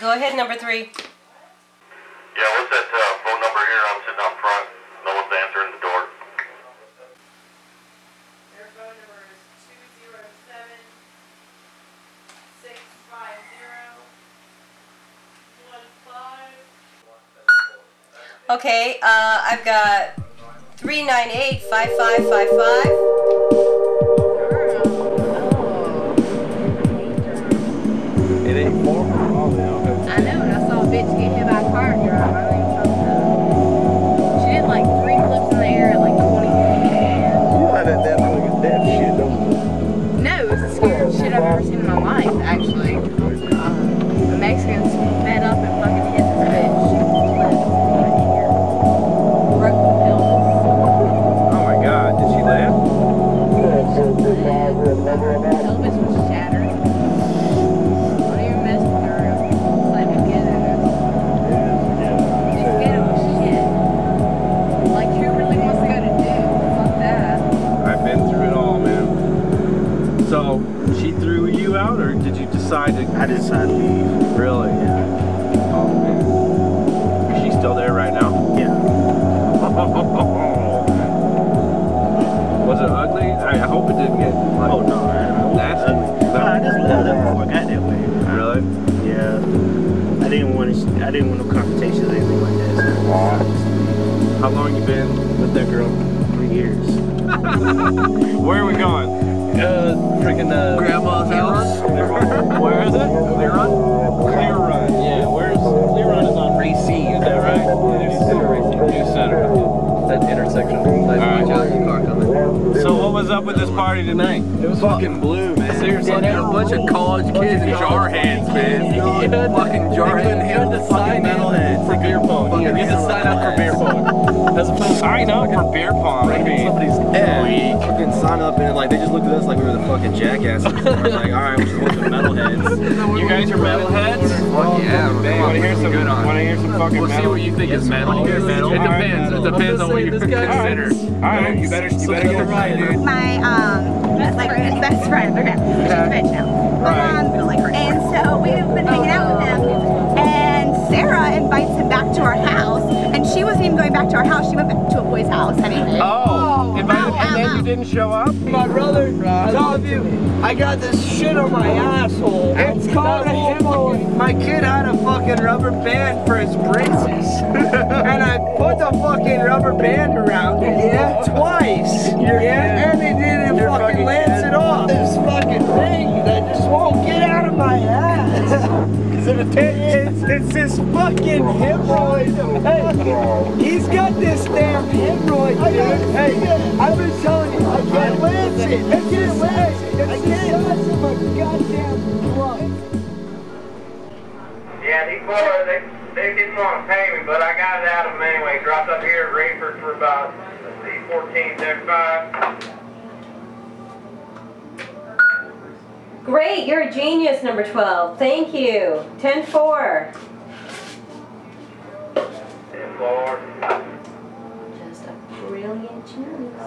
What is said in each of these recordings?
Go ahead, number 3. Yeah, what's that phone number here? I'm sitting out front. No one's answering the door. Their phone number is 207-650-15. Okay, I've got 398-5555. It ain't far from all now. I know, and I saw a bitch get hit by a car and drive. I don't even talk to her. She did like 3 flips in the air at like 20 feet. You like that fucking death shit, don't you? No, it was the scariest shit I've ever seen in my life, actually. The Mexicans met up and fucking hit this bitch. She flipped right here. Broke the pelvis. Oh my god, did she laugh? The pelvis was shattered. Don't even mess with her. It's like a get at her. Just get him with shit. Like, who really wants to go to do? Fuck that. I've been through it all, man. So, she threw you out, or did you decide to... I decided to leave. Really? Yeah. Oh, man. Is she still there right now? Yeah. Was it ugly? I hope it didn't get, like... Oh, no. Nasty? No, I just left that before I got that way. Really? Yeah. I didn't want no confrontations or anything like that. So How long you been with that girl? 3 years. Where are we going? Freaking Grandma's house. Where is it? Clear Run? Clear Run. Yeah. Where's Clear Run? Is on Racine. Is that right? New Center. That intersection. Nice watch out, your car coming. So what was up with this party tonight? It was fucking blue, man. Seriously, Yeah, there were a bunch of college kids and jarheads, man. Fucking jarheads. You had to sign metalheads for beer pong. You had to sign up for beer pong. As opposed to sign up for beer pong. I mean, somebody's weak. fucking sign up and like they just looked at us like we were the fucking jackasses. We're like, all right, we're just a bunch of metalheads. You guys are metalheads? Fuck yeah, man. Want to hear some? Want to hear some fucking We'll see metal? what you think is metal. It depends. It depends on what you consider. Alright, you better get it right, dude. My best friend, okay, she's a bitch now. My mom's gonna like her, and so we've been hanging out with him. And Sarah invites him back to our house, and she wasn't even going back to our house. She went back to a boy's house. I mean, And then you didn't show up? My brother, I told you, I got this shit on my asshole. It's called a hemorrhoid. My kid had a fucking rubber band for his braces. And I put the fucking rubber band around it, twice. And it didn't fucking lance it off. This fucking thing that just won't get out of my ass. It's this fucking hemorrhoid. Hey, he's got this damn hemorrhoid, dude. Hey, I've been telling you, I can't lance it. I can't lance it. It's the size of a goddamn plug. Yeah, these boys, they didn't want to pay me, but I got it out of them anyway. Dropped up here at Rayford for about, let's see, $14.75. Great, you're a genius, number 12. Thank you. 10-4. 10-4. Just a brilliant genius.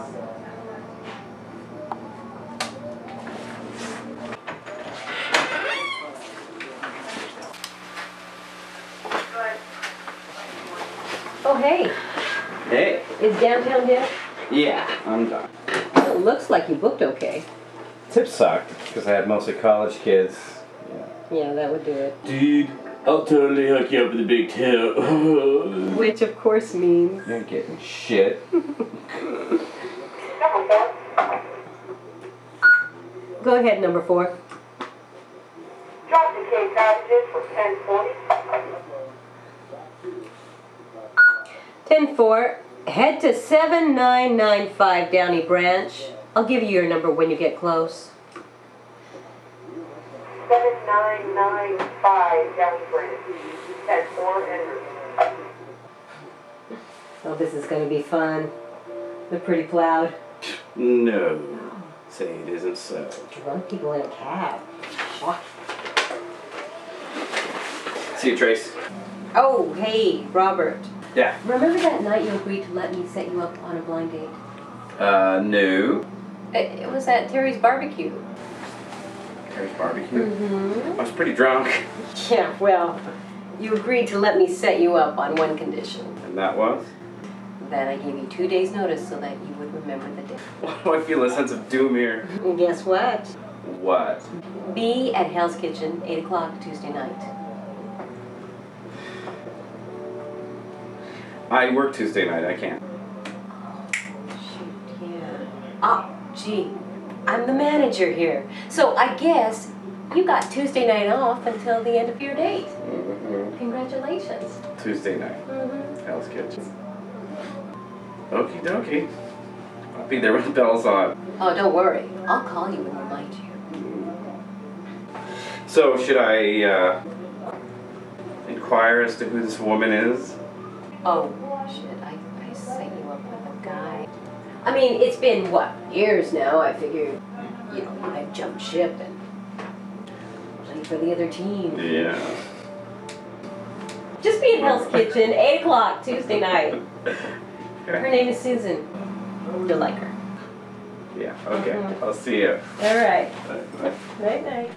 Oh, hey. Hey. Is downtown dead? Yeah, I'm done. It looks like you booked okay. Tip sucked because I had mostly college kids. Yeah, that would do it. Dude, I'll totally hook you up with a big tip. Which, of course, means... You're getting shit. Go ahead, number 4. Drop the K packages for 1040. 10-4. Head to 7995 Downey Branch. I'll give you your number when you get close. 7995 Downey Branch. 10-4 Henry. Oh, this is going to be fun. They're pretty plowed. No. Say it isn't so. Drunk people in a cab. What? See you, Trace. Oh, hey, Robert. Yeah. Remember that night you agreed to let me set you up on a blind date? No. It was at Terry's barbecue. Terry's barbecue? Mm-hmm. I was pretty drunk. Yeah, well, You agreed to let me set you up on one condition. And that was? That I gave you 2 days notice so that you would remember the day. Why do I feel a sense of doom here? And guess what? What? Be at Hell's Kitchen, 8 o'clock Tuesday night. I work Tuesday night, I can't. Shoot, yeah. Oh, gee. I'm the manager here. So I guess you got Tuesday night off until the end of your date. Mm-hmm. Congratulations. Tuesday night. Mm-hmm. Hell's Kitchen. Okie dokie. I'll be there when the bell's on. Oh, don't worry. I'll call you and remind you. So, should I, inquire as to who this woman is? Oh, shit. I set you up with a guy. I mean, it's been, what, years now. I figured, you know, I'd jump ship and play for the other team. Yeah. Just be at Hell's Kitchen, 8 o'clock Tuesday night. Okay. Her name is Susan. You'll like her. Yeah, okay. I'll see you. All right. Bye. Night night.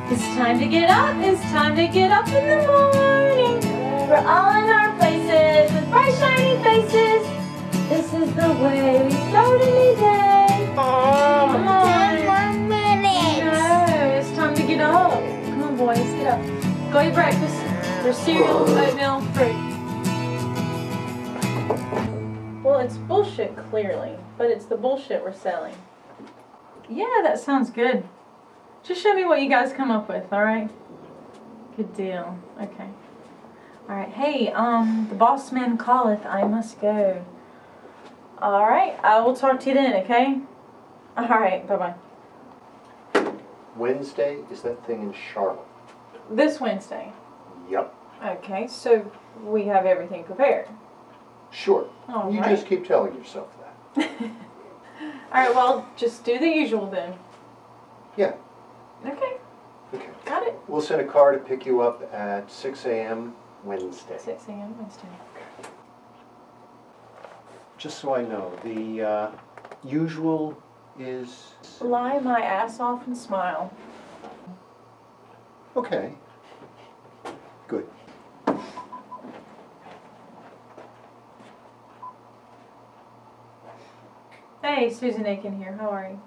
It's time to get up. It's time to get up in the morning. We're all in our places with bright shining faces. This is the way we start a new day. Come on. 10 more minutes. No, it's time to get up. Come on, boys, get up. Go eat breakfast. There's cereal, oatmeal, fruit. Well, it's bullshit, clearly, but it's the bullshit we're selling. Yeah, that sounds good. Just show me what you guys come up with, alright? Good deal. Okay. Alright, hey, the boss man calleth, I must go. Alright, I will talk to you then, okay? Alright, bye-bye. Wednesday is that thing in Charlotte. This Wednesday. Yep. Okay, so we have everything prepared. Sure. All You right. just keep telling yourself that. Alright, well, just do the usual then. Yeah. Okay, Okay. got it. We'll send a car to pick you up at 6 a.m. Wednesday. 6 a.m. Wednesday. Just so I know, the usual is... Lie my ass off and smile. Okay. Good. Hey, Susan Aiken here. How are you?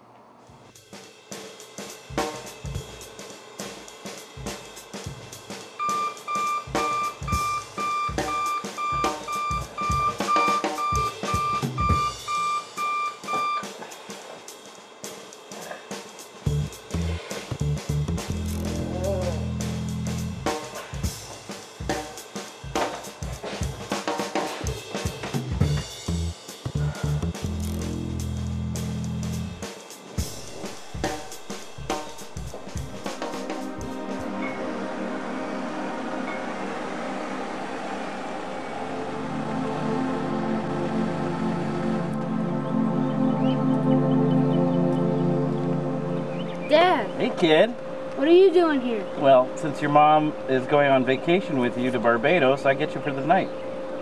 Dad, Hey, kid. what are you doing here? Well, since your mom is going on vacation with you to Barbados, I get you for the night.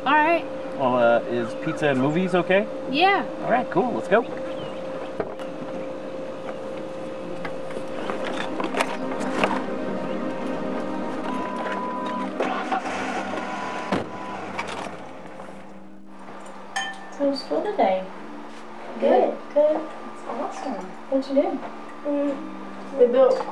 All right. Well, is pizza and movies okay? Yeah. All right, cool. Let's go. So was school today? Good. Good. That's awesome. What'd you do? We built.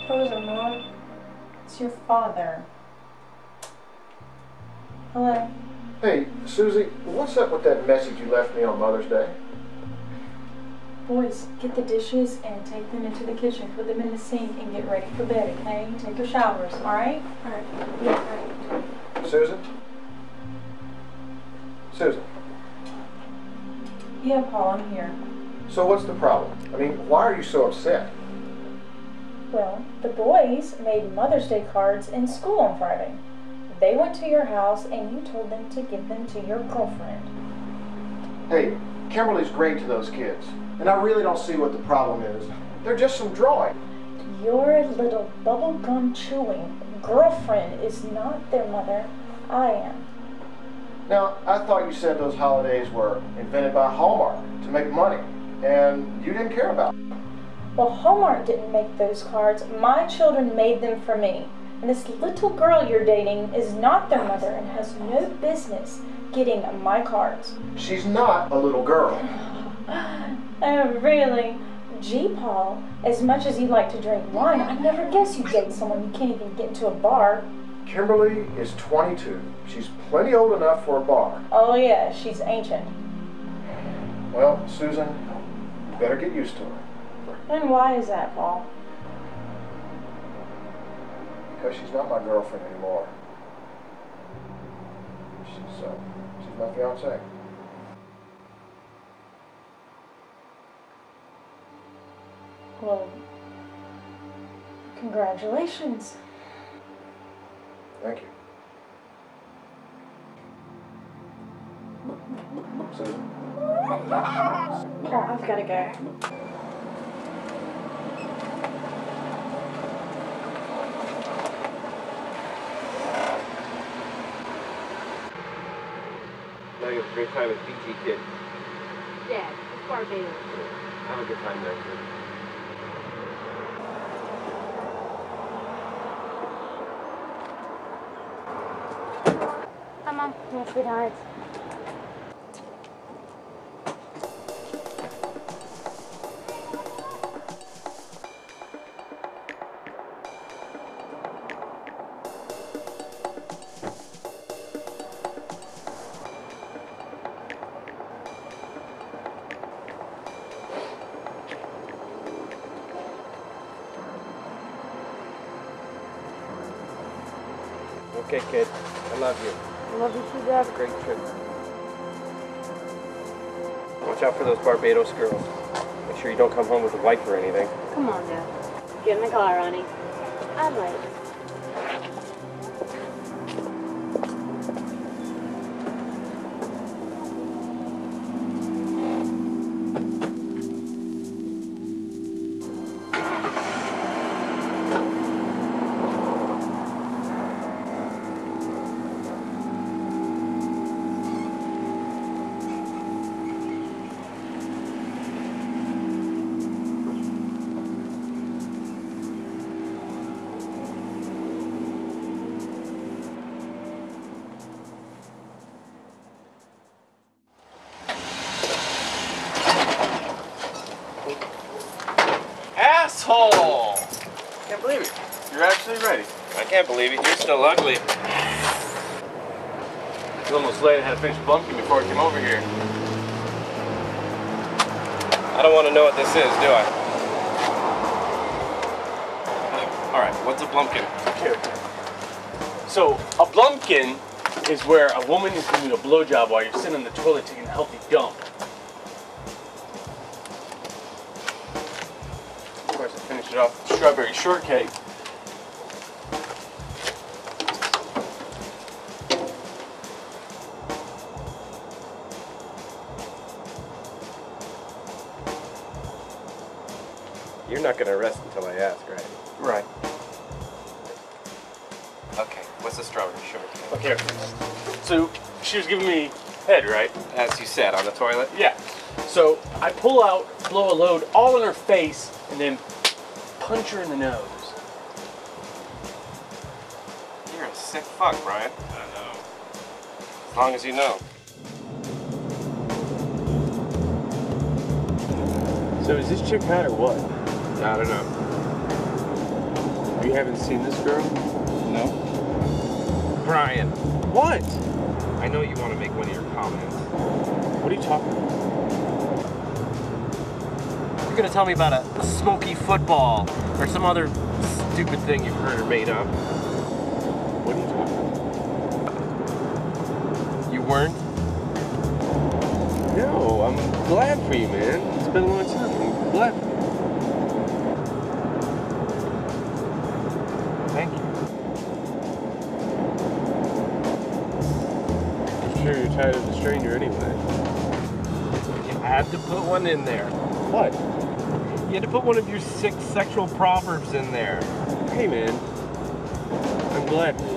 Chosen, Mom. It's your father. Hello. Hey, Susie, what's up with that message you left me on Mother's Day? Boys, get the dishes and take them into the kitchen. Put them in the sink and get ready for bed, okay? Take your showers, alright? Alright. Yeah. Susan? Susan, Yeah, Paul, I'm here. so what's the problem? I mean, why are you so upset? Well, the boys made Mother's Day cards in school on Friday. They went to your house and you told them to give them to your girlfriend. Hey, Kimberly's great to those kids, and I really don't see what the problem is. They're just some drawing. Your little bubblegum chewing girlfriend is not their mother. I am. Now, I thought you said those holidays were invented by Hallmark to make money, and you didn't care about them. Well, Hallmark didn't make those cards. My children made them for me. And this little girl you're dating is not their mother and has no business getting my cards. She's not a little girl. Oh, really? Gee, Paul, as much as you like to drink wine, I never guess you date someone you can't even get into a bar. Kimberly is 22. She's plenty old enough for a bar. Oh, yeah, she's ancient. Well, Susan, you better get used to her. And why is that, Paul? Because she's not my girlfriend anymore. She's my fiancée. Well, congratulations. Thank you. Susan? Oh, I've got to go. I had a great time with PG Kid. Dad, it's Barbados. Have a good time there, kid. Come on, sweetheart. Okay, kid. I love you. I love you too, Dad. Have a great trip. Watch out for those Barbados girls. Make sure you don't come home with a wife or anything. Come on, Dad. Get in the car, Ronnie. I'm late. Asshole! Can't believe it. You're actually ready. I can't believe it. You're still ugly. It's almost late. I had to finish Blumpkin before I came over here. I don't want to know what this is, do I? Alright, what's a Blumpkin? Okay. So, a Blumpkin is where a woman is giving you a blowjob while you're sitting on the toilet taking a healthy dump. Of course, I finished it off with strawberry shortcake. You're not gonna rest until I ask, right? Right. Okay, what's the strawberry shortcake? Okay, so she was giving me head, right? As you said, on the toilet? Yeah. So I pull out, blow a load all in her face, and then punch her in the nose. You're a sick fuck, Brian. I know. As long as you know. So is this chick hot or what? I don't know. You haven't seen this girl? No. Brian. What? I know you want to make one of your comments. What are you talking about? You're gonna tell me about a smoky football or some other stupid thing you've heard or made up. What are you talking about? You weren't? No, I'm glad for you, man. It's been a long time. I'm glad for you. Thank you. I'm sure you're tired of the stranger anyway. You had to put one in there. What? You had to put one of your 6 sexual proverbs in there. Hey, man. I'm glad for you.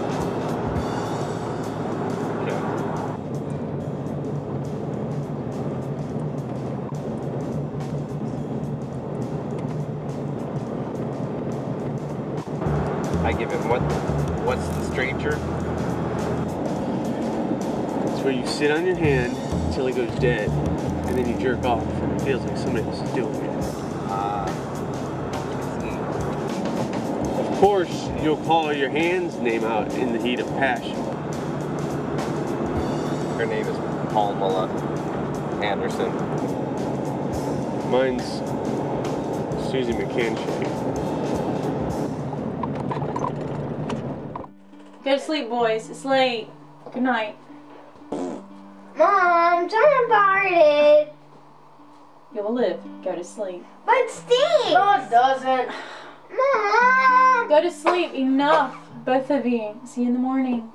I give him what's the stranger? It's where you sit on your hand until he goes dead, and then you jerk off, and it feels like somebody else is doing it. Of course, you'll call your hand's name out in the heat of passion. Her name is Paula Anderson. Mine's Susie McCanshake. Go to sleep, boys. It's late. Good night. Mom, John farted. You will live. Go to sleep. But it stinks. No, it doesn't. Mom. Go to sleep. Enough. Both of you. See you in the morning.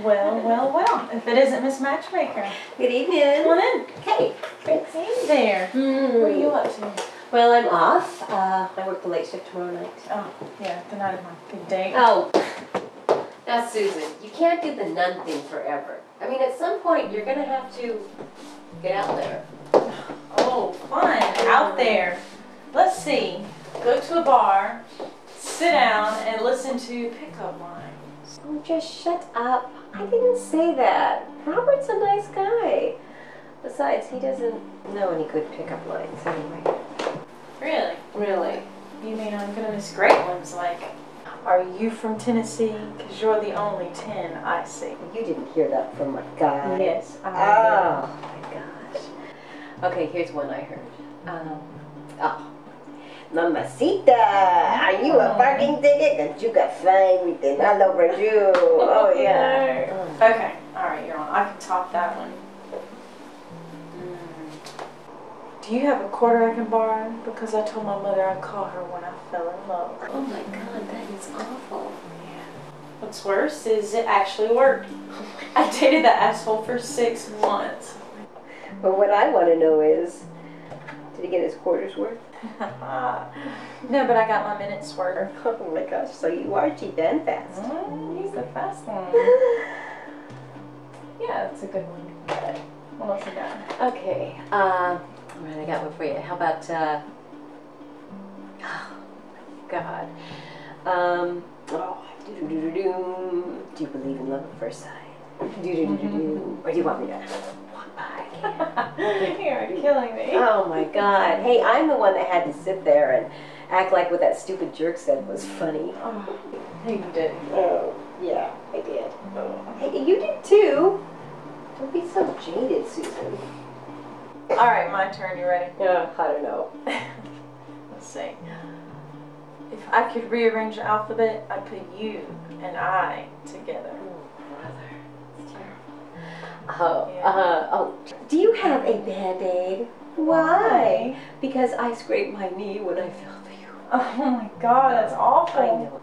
Well, well, well. If it isn't Miss Matchmaker. Good evening. Come on in. Hey. Hey there. What are you up to? Well, I'm off. I work the late shift tomorrow night. Oh, yeah. The night of my good date. Oh. Now, Susan, you can't do the nun thing forever. I mean, at some point, you're going to have to get out there. Oh, fun. Out there. Let's see. Go to a bar, sit down, and listen to pickup lines. Oh, just shut up. I didn't say that. Robert's a nice guy. Besides, he doesn't know any good pickup lines anyway. Really? Really? You mean I'm gonna miss great ones like, are you from Tennessee? Because you're the only 10 I see. You didn't hear that from a guy. Yes, I Oh my gosh. Okay, here's one I heard. Oh. Mamacita, are you a parking ticket? Cause you got fine written all over you. Oh yeah. Okay, alright, you're on. I can top that one. Do you have a quarter I can borrow? Because I told my mother I'd call her when I fell in love. Oh my god, that is awful. Yeah. What's worse is it actually worked. I dated that asshole for 6 months. But what I want to know is, did he get his quarter's worth? No, but I got my minutes worth. Oh my gosh, so you are cheap and fast. He's the fast one. Yeah, that's a good one. What else you got? Okay, alright, I got one for you. How about, oh, God. Do you believe in love at first sight? Or do you want me to walk by? You're killing me. Oh my God. Hey, I'm the one that had to sit there and act like what that stupid jerk said was funny. Oh, you did. Oh, yeah, I did. Oh. Hey, you did too. Don't be so jaded, Susan. Alright, my turn. You ready? Yeah, I don't know. Let's see. If I could rearrange the alphabet, I'd put you and I together. Oh, brother. It's terrible. Oh, do you have a Band-Aid? Why? Because I scraped my knee when I fell for you. Oh my God, that's awful. I know.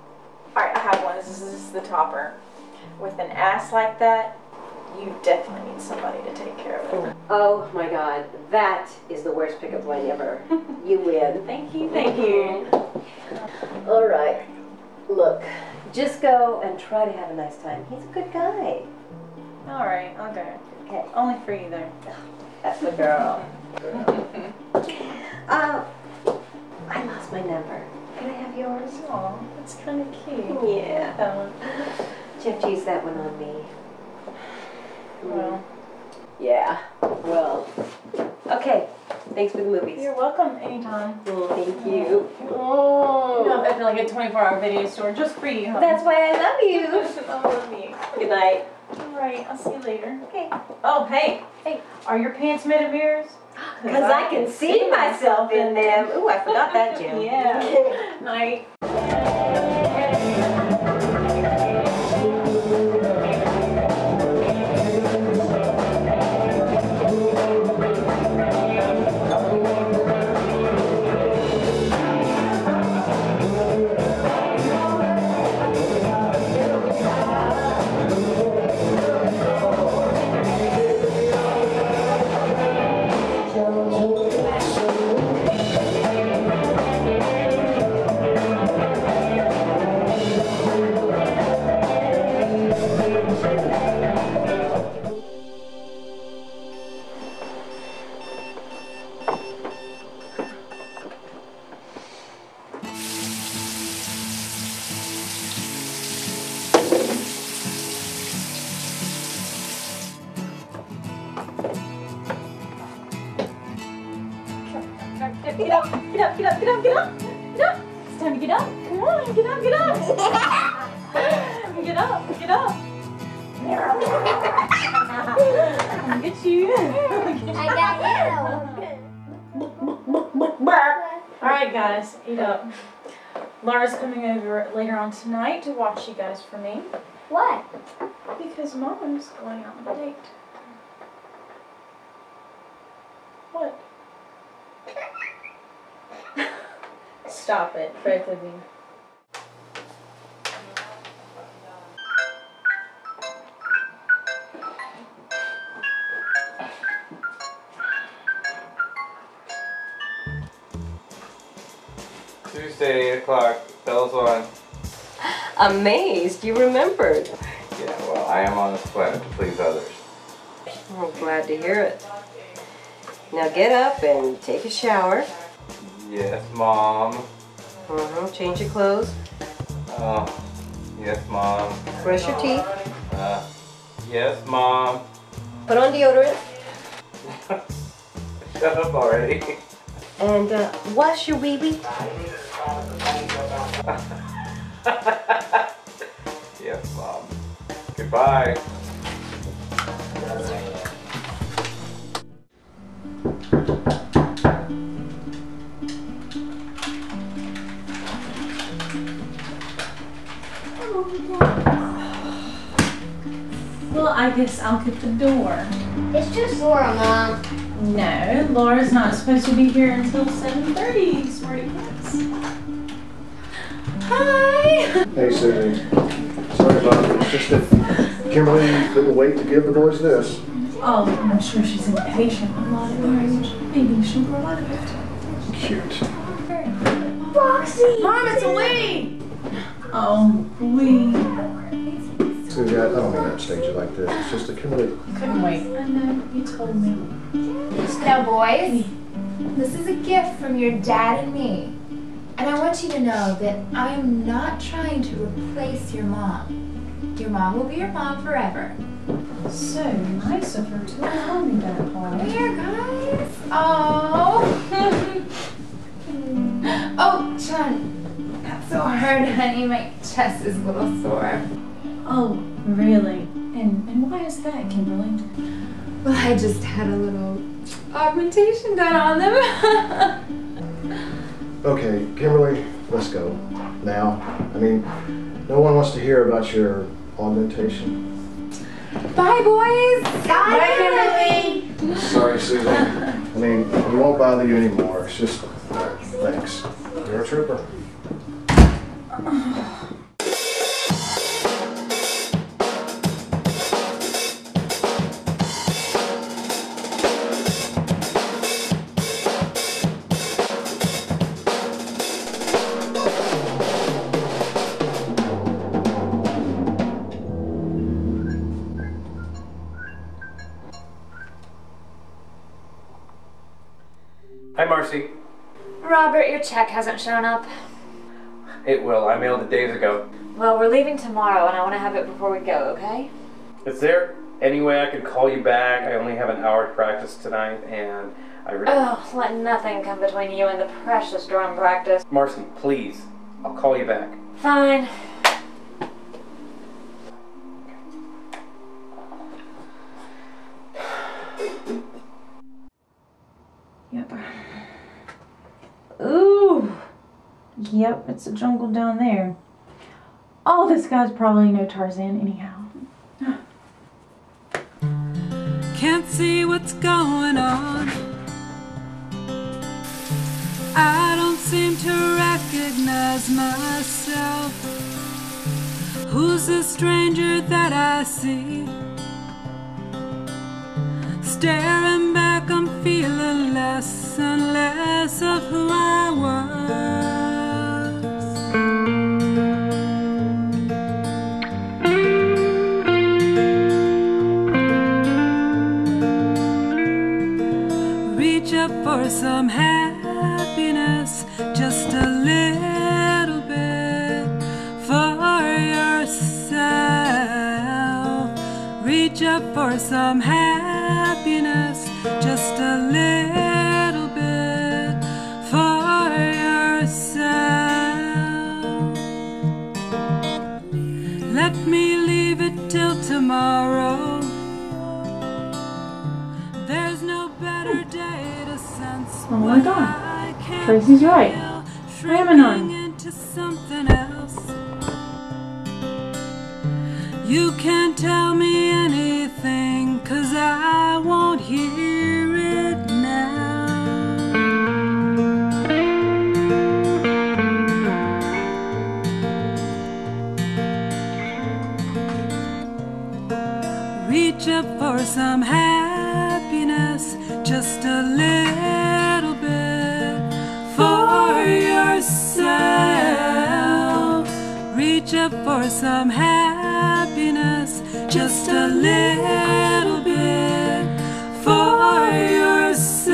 Alright, I have one. This is the topper. With an ass like that, you definitely need somebody to take care of it. Oh my God, that is the worst pickup line ever. You win. Thank you, thank you. All right, look, just go and try to have a nice time. He's a good guy. All right, I'll go. Okay. Only for you though. That's the girl. I lost my number. Can I have yours? Aw, that's kind of cute. Yeah. That one. You have to use that one on me. Well. Yeah. Well. Okay. Thanks for the movies. You're welcome anytime. Oh, thank you. Oh. I'm opening like a 24-hour video store just for you. Huh? That's why I love you. I love you. Good night. All right, I'll see you later. Okay. Oh, hey. Hey, are your pants made of mirrors? Because I can see myself in them. Ooh, I forgot that, Jim. Yeah. Night. Get up, get up, get up, get up, get up, get up. It's time to get up. Come on, get up, get up. Get up, get up. I'll get you. I got you. Alright guys, eat up. Laura's coming over later on tonight to watch you guys for me. What? Because Mama's going on a date. What? Stop it, both of you. Tuesday, 8 o'clock, bell's on. Amazed you remembered. Yeah, well, I am on this planet to please others. I'm glad to hear it. Now get up and take a shower. Yes, Mom. Change your clothes. Oh, yes, Mom. Brush your teeth. Yes, Mom. Put on deodorant. Shut up already. And wash your wee-wee. Yes, Mom. Goodbye. Well, I guess I'll get the door. It's just Laura, Mom. No, Laura's not supposed to be here until 7:30, smarty pants. Hi! Hey, Susie. Sorry about it. It's just that Kimberly couldn't wait to give the boys this. Oh, I'm sure she's impatient. A lot of age. Maybe she'll grow out of it. Cute. Roxy! Mom, it's a we! Oh, we. Susie, I don't mean to upstage you like this. It's just that Kimberly... Couldn't wait. I know, you told me. Now, boys, this is a gift from your dad and me. And I want you to know that I am not trying to replace your mom. Your mom will be your mom forever. So nice of her to allow me that, Paul. Here, guys. Oh. Oh, John. Not so hard, honey. My chest is a little sore. Oh, really? And why is that, Kimberly? Well, I just had a little augmentation done on them. Okay, Kimberly, let's go. Now, I mean, no one wants to hear about your augmentation. Bye, boys. Bye, Kimberly. Sorry, Susan. I mean, we won't bother you anymore. It's just, thanks. You're a trooper. Hi, Marcy. Robert, your check hasn't shown up. It will. I mailed it days ago. Well, we're leaving tomorrow, and I want to have it before we go, okay? Is there any way I can call you back? I only have an hour to practice tonight, and I really... Oh, let nothing come between you and the precious drum practice. Marcy, please. I'll call you back. Fine. Yep. Ooh. Yep, it's a jungle down there. Oh, this guy's probably no Tarzan anyhow. Can't see what's going on. I don't seem to recognize myself. Who's the stranger that I see? Staring back, I'm feeling less and less of who I was. Reach up for some happiness, just a little bit for yourself. Reach up for some happiness, just a little bit for yourself. Let me leave it till tomorrow. There's no better day to sense. Oh my god. Tracy's right. I am a nun. Into something else. You can't tell me anything, 'cause I won't hear it now. Reach up for some happiness, just a little bit for yourself. Reach up for some happiness, just a little bit for yourself.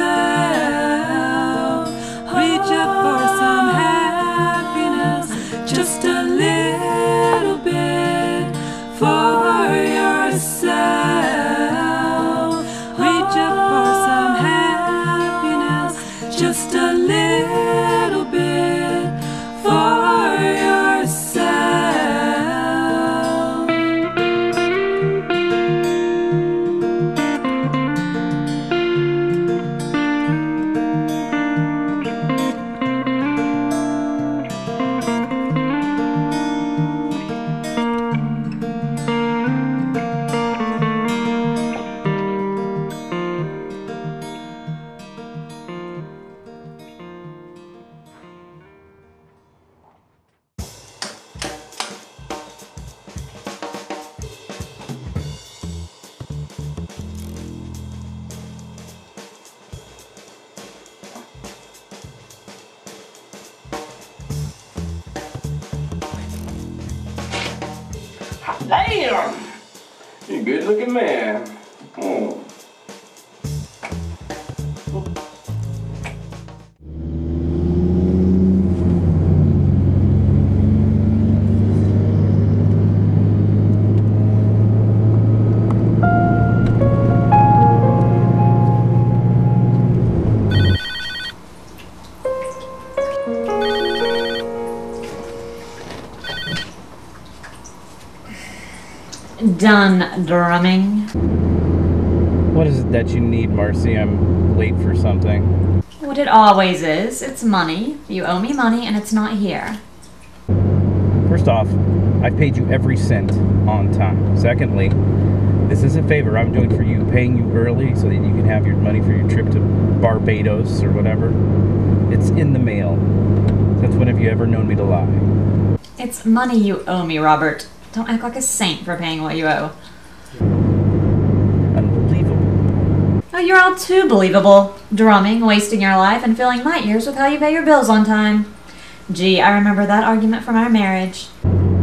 Reach up for some happiness, just a little bit for yourself. Reach up for some happiness, just a little little bit for yourself. Damn! You're a good looking man. Oh. Done drumming. What is it that you need, Marcy? I'm late for something. What it always is. It's money. You owe me money and it's not here. First off, I paid you every cent on time. Secondly, this is a favor I'm doing for you, paying you early so that you can have your money for your trip to Barbados or whatever. It's in the mail. Since when have you ever known me to lie? It's money you owe me, Robert. Don't act like a saint for paying what you owe. Unbelievable. Oh, you're all too believable. Drumming, wasting your life, and filling my ears with how you pay your bills on time. Gee, I remember that argument from our marriage.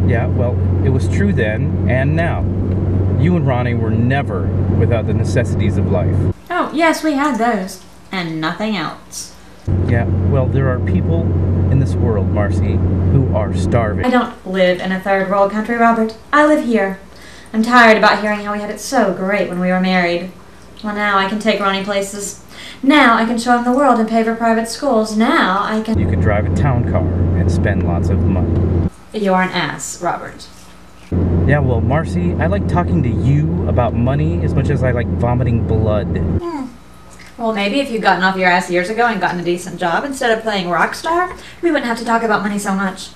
Yeah, well, it was true then and now. You and Ronnie were never without the necessities of life. Oh, yes, we had those. And nothing else. Yeah, well, there are people in this world, Marcy, who are starving. I don't live in a third world country, Robert. I live here. I'm tired about hearing how we had it so great when we were married. Well, now I can take Ronnie places. Now I can show him the world and pay for private schools. Now I can... You can drive a town car and spend lots of money. You're an ass, Robert. Yeah, well, Marcy, I like talking to you about money as much as I like vomiting blood. Well, maybe if you'd gotten off your ass years ago and gotten a decent job instead of playing rock star, we wouldn't have to talk about money so much.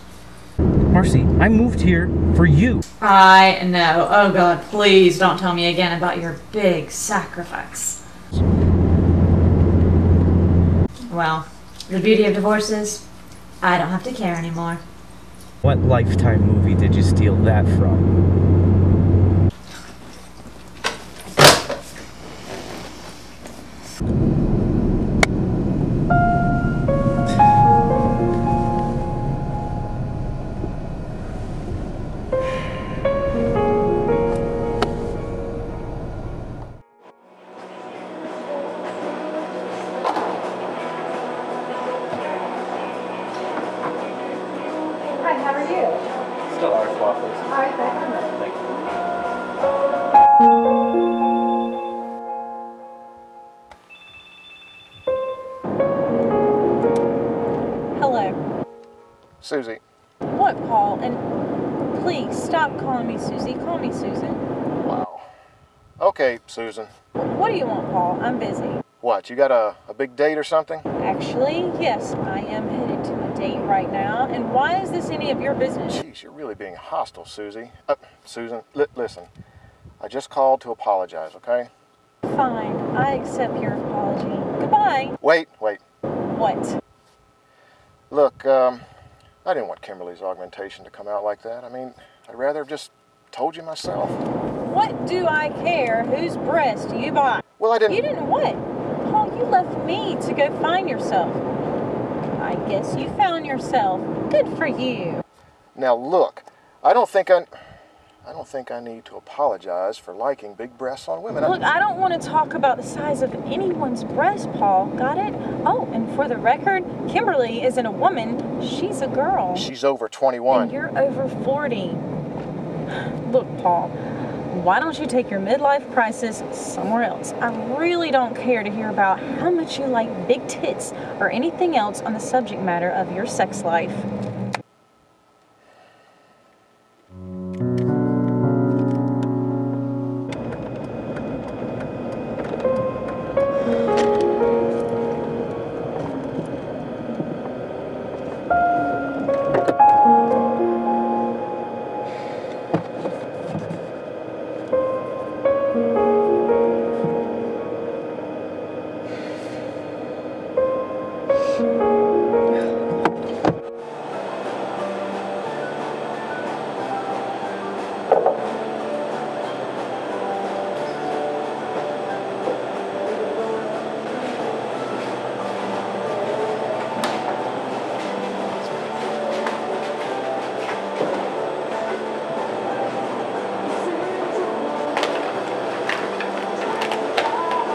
Marcy, I moved here for you. I know. Oh, God, please don't tell me again about your big sacrifice. Well, the beauty of divorce is I don't have to care anymore. What Lifetime movie did you steal that from? Susie. What, Paul? And please, stop calling me Susie. Call me Susan. Wow. Okay, Susan. What do you want, Paul? I'm busy. What, you got a big date or something? Actually, yes, I am headed to a date right now. And why is this any of your business? Jeez, you're really being hostile, Susie. Susan, listen. I just called to apologize, okay? Fine. I accept your apology. Goodbye. Wait. What? Look, I didn't want Kimberly's augmentation to come out like that. I mean, I'd rather have just told you myself. What do I care whose breast you buy? Well, I didn't... You didn't what? Paul, you left me to go find yourself. I guess you found yourself. Good for you. Now look, I don't think I need to apologize for liking big breasts on women. Look, I don't want to talk about the size of anyone's breast, Paul. Got it? Oh, and for the record, Kimberly isn't a woman. She's a girl. She's over 21. And you're over 40. Look, Paul, why don't you take your midlife crisis somewhere else? I really don't care to hear about how much you like big tits or anything else on the subject matter of your sex life.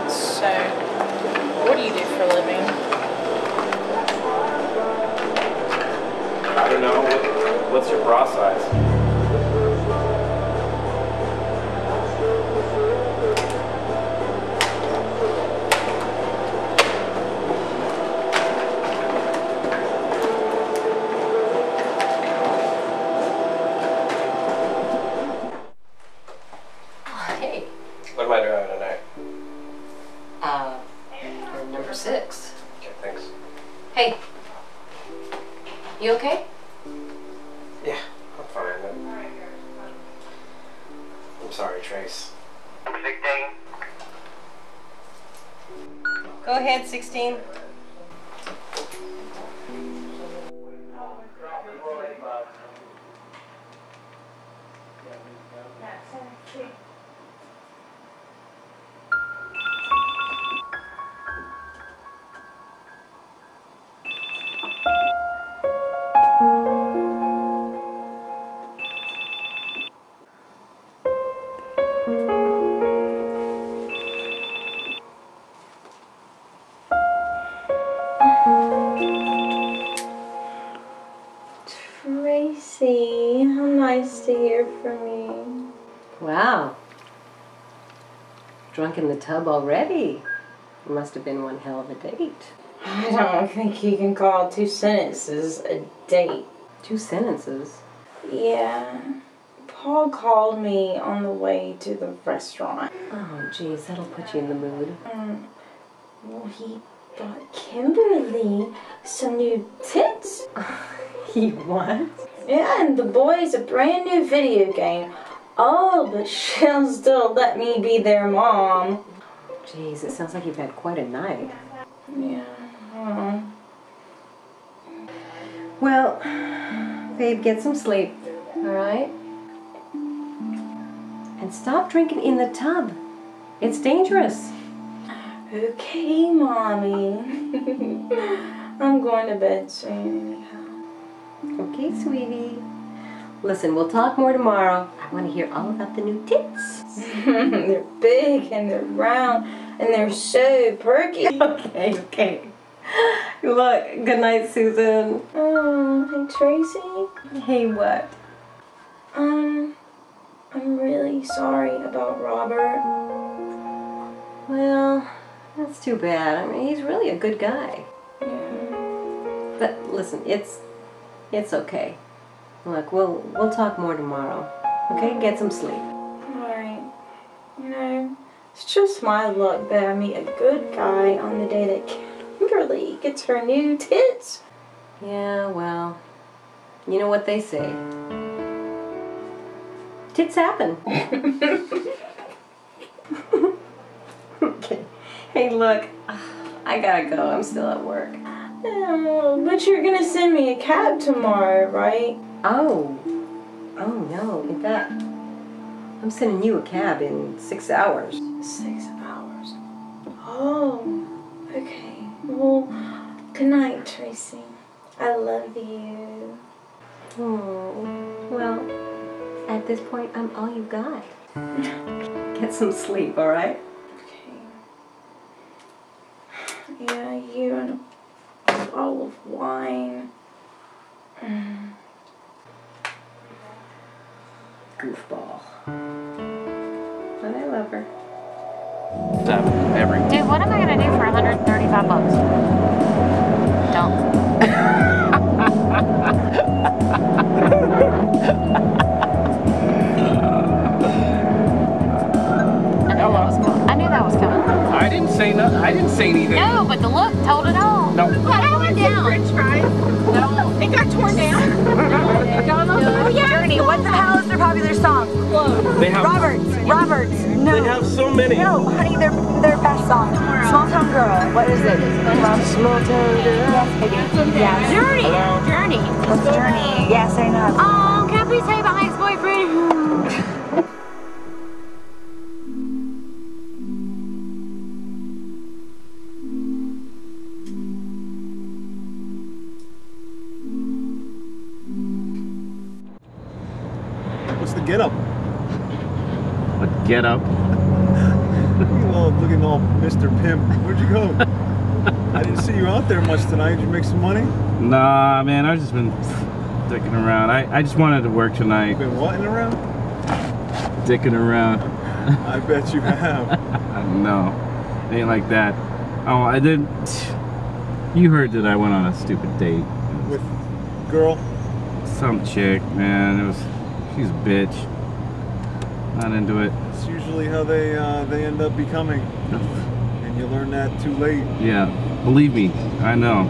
So, what do you do for a living? I don't know. What's your bra size? Hey. What am I driving tonight? Number 6. Okay, thanks. Hey. You okay? Yeah, I'm fine. I'm sorry, Trace. 16. Go ahead, 16. Tracy, how nice to hear from you. Wow. Drunk in the tub already. Must have been one hell of a date. I don't think you can call 2 sentences a date. 2 sentences? Yeah. Paul called me on the way to the restaurant. Oh, geez, that'll put you in the mood. Well, he bought Kimberly some new tits. He what? Yeah, and the boys a brand new video game. Oh, but she'll still let me be their mom. Geez, it sounds like you've had quite a night. Yeah. Well, babe, get some sleep, all right? And stop drinking in the tub. It's dangerous. Okay, Mommy. I'm going to bed soon anyhow. Okay, sweetie. Listen, we'll talk more tomorrow. I want to hear all about the new tits. They're big and they're round and they're so perky. Okay. Look, good night, Susan. Oh, hey, Tracy. Hey, what? I'm really sorry about Robert. Well, that's too bad. I mean, he's really a good guy. Yeah. But listen, it's okay. Look, we'll talk more tomorrow. Okay? Get some sleep. Alright. You know, it's just my luck that I meet a good guy on the day that Kimberly gets her new tits. Yeah, well, you know what they say. Tits happen. Okay. Hey, look, I gotta go. I'm still at work. Oh, but you're gonna send me a cab tomorrow, right? Oh no. In fact, I'm sending you a cab in 6 hours. 6 hours. Oh, okay. Well, good night, Tracy. I love you. Oh, well, at this point, I'm all you've got. Get some sleep, all right? Okay. Yeah, you and a bottle of wine. Goofball. fucker. Every Dude, what am I gonna do for 135 bucks? Don't. I knew that was coming. I didn't say nothing. I didn't say anything. No, but the look told it all. No. What happened to French fries? No. It got torn down. Oh yeah. Journey. What the hell is their popular song? They have Roberts. No. They have so many. No, honey, their best song. Small Town Girl. What is it? Small Town Girl. Yes, baby. Yeah. Journey. Hello? Journey. What's Journey? Yes, I know. Oh, can I please tell you about my ex-boyfriend? What's the get up? What get up? Looking all Mr. Pimp. Where'd you go? I didn't see you out there much tonight. Did you make some money? Nah, man, I've just been dicking around. I just wanted to work tonight. Been whatting around? Dicking around. I bet you have. No, it ain't like that. Oh, I did. You heard that I went on a stupid date. With girl? Some chick, man. She's a bitch. Not into it. It's usually how they end up becoming. And you learn that too late. Yeah, believe me, I know.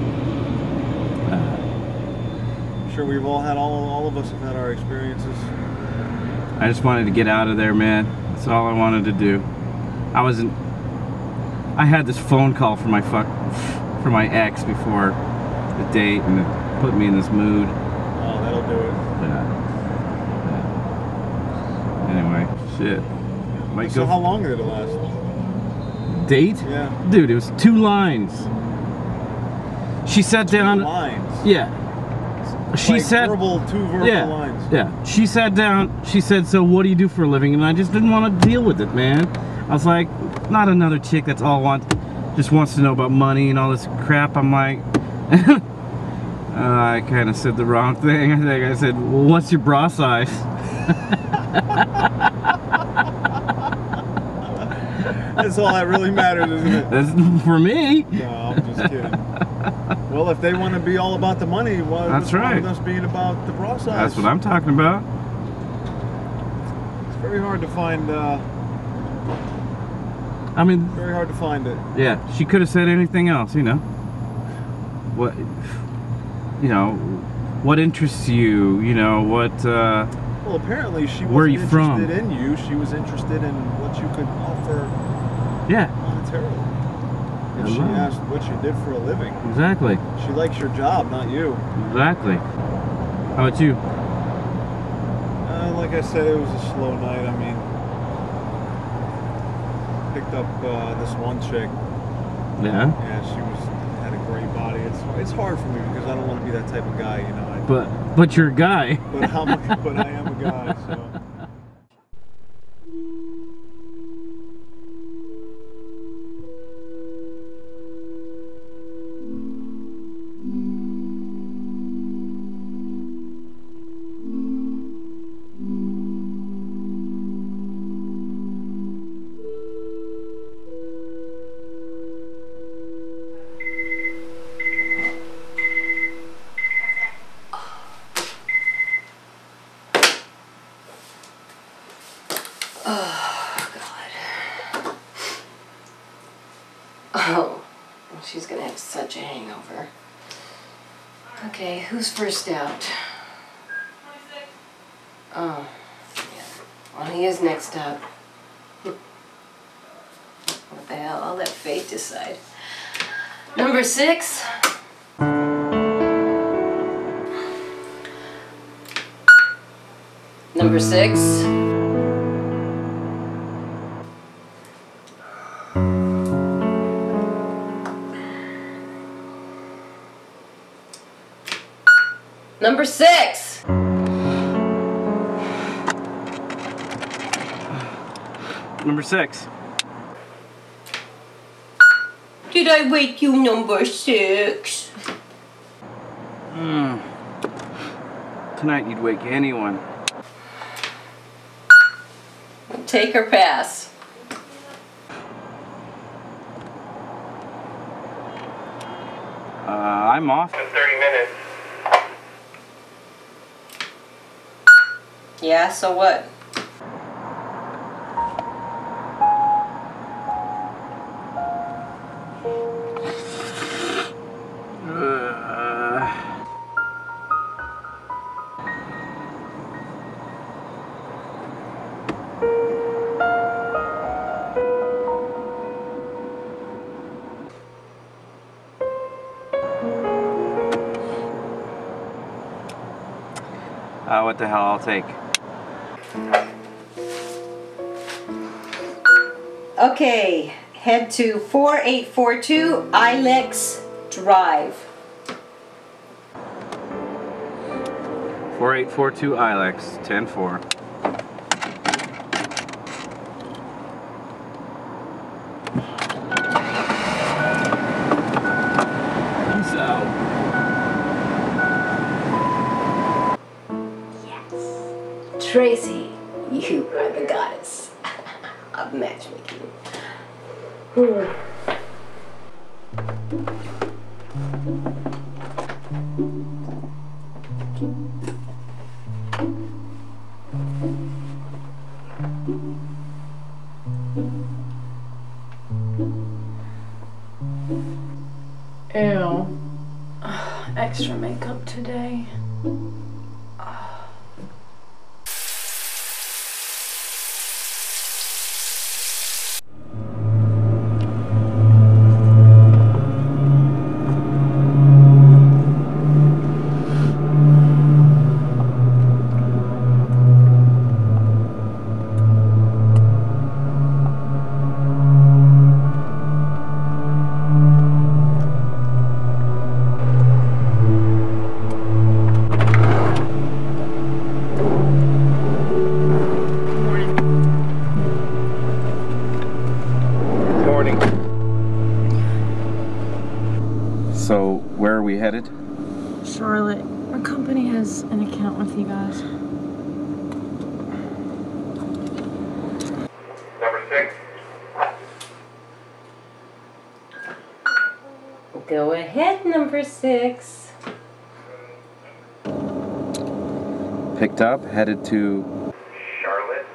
I'm sure we've all had, all of us have had our experiences. I just wanted to get out of there, man. That's all I wanted to do. I had this phone call from my ex before the date, and it put me in this mood. Oh, that'll do it. Anyway, shit. So how long did it last? Date? Yeah. Dude, it was 2 lines. She sat down. 2 lines? Yeah. She like said. Two verbal lines. Yeah. She sat down. She said, "So what do you do for a living?" And I just didn't want to deal with it, man. I was like, not another chick that's just wants to know about money and all this crap. I'm like, I kind of said the wrong thing. I think I said, "Well, what's your bra size?" That's all that really matters, isn't it? That's for me. No, I'm just kidding. Well, if they want to be all about the money, what's wrong with us being about the bra size? That's what I'm talking about. It's very hard to find. Very hard to find it. Yeah, she could have said anything else, you know. What interests you? You know what? Well, apparently she wasn't interested in you. She was interested in what you could offer. Yeah. Monetarily. And she asked what you did for a living. Exactly. She likes your job, not you. Exactly. How about you? Like I said, it was a slow night. I mean, picked up this one chick. Yeah. Yeah, she had a great body. It's hard for me because I don't want to be that type of guy, you know. But you're a guy. But I am a guy, so. Oh, she's gonna have such a hangover. Okay, who's first out? Oh, yeah. Well, he is next up. What the hell? I'll let fate decide. Number 6. Number 6. Number 6. Number 6. Did I wake you, number 6? Tonight you'd wake anyone. Take or pass? I'm off. In 30 minutes. Yeah, so what? What the hell, I'll take. Okay, head to 4842 Ilex Drive. 4842 Ilex, 10-4. Peace out. Tracy, you are the goddess of matchmaking. Ew. Extra makeup today. So, where are we headed? Charlotte, our company has an account with you guys. Number 6. Go ahead, number 6. Picked up, headed to Charlotte.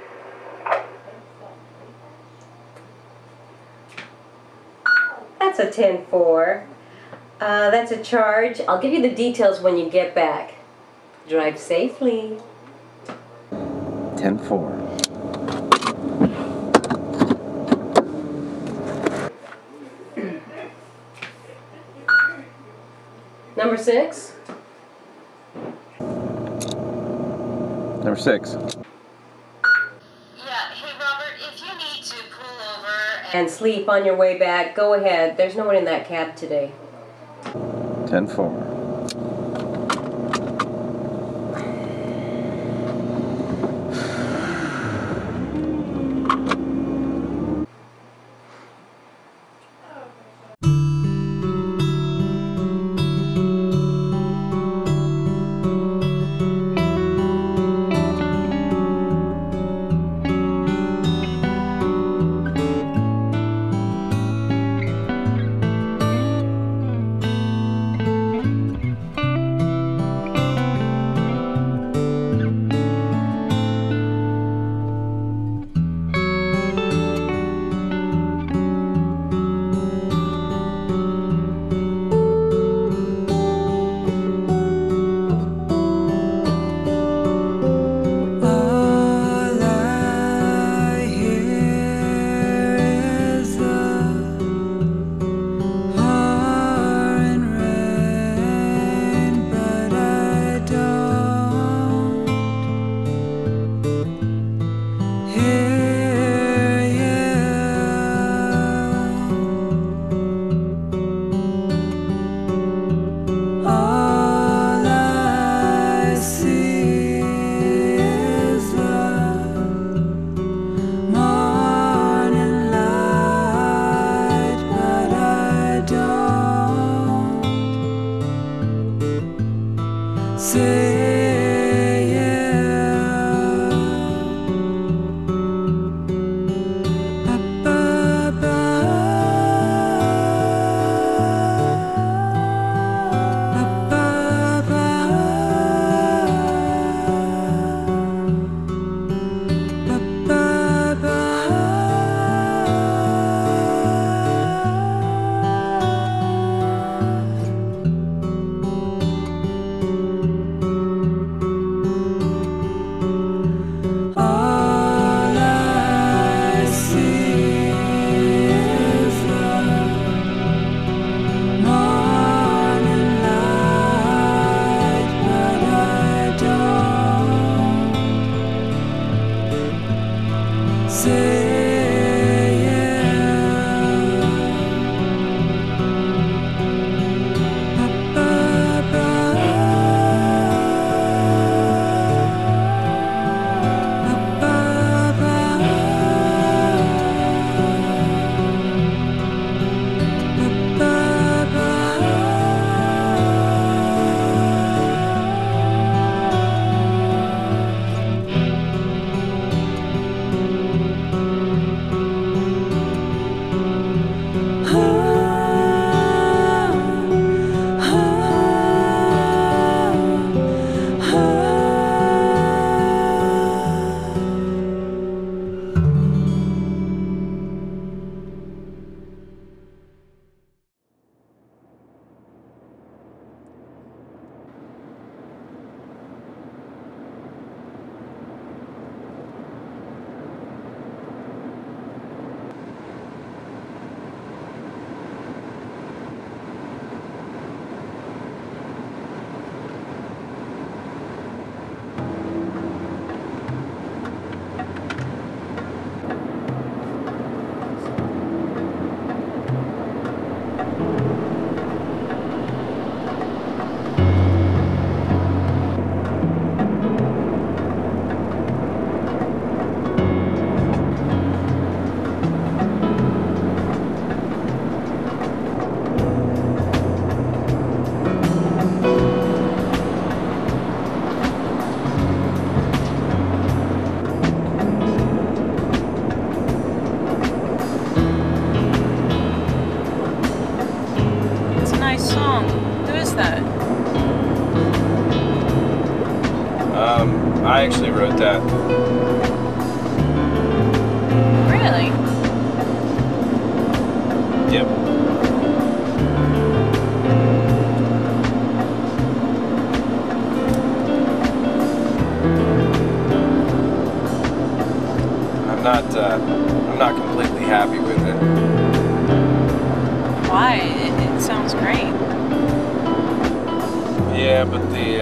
That's a 10-4. That's a charge. I'll give you the details when you get back. Drive safely. 10-4. Number 6. Number 6. And sleep on your way back. Go ahead. There's no one in that cab today. 10-4. nice song. Who is that? I actually wrote that. Really? Yep. I'm not completely happy with it. Why? It sounds great. Yeah, but the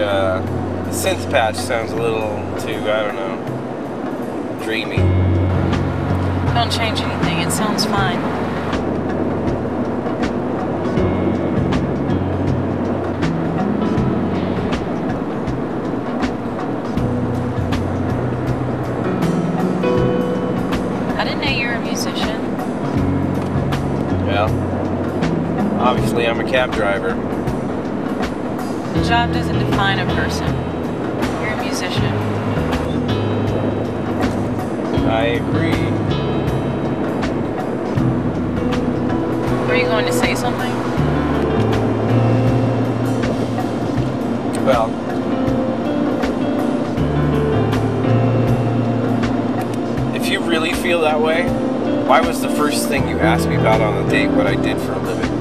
synth patch sounds a little too, I don't know, dreamy. Don't change anything, it sounds fine. I didn't know you were a musician. Well, obviously I'm a cab driver. The job doesn't define a person. You're a musician. I agree. Were you going to say something? Well, if you really feel that way, why was the first thing you asked me about on the date what I did for a living?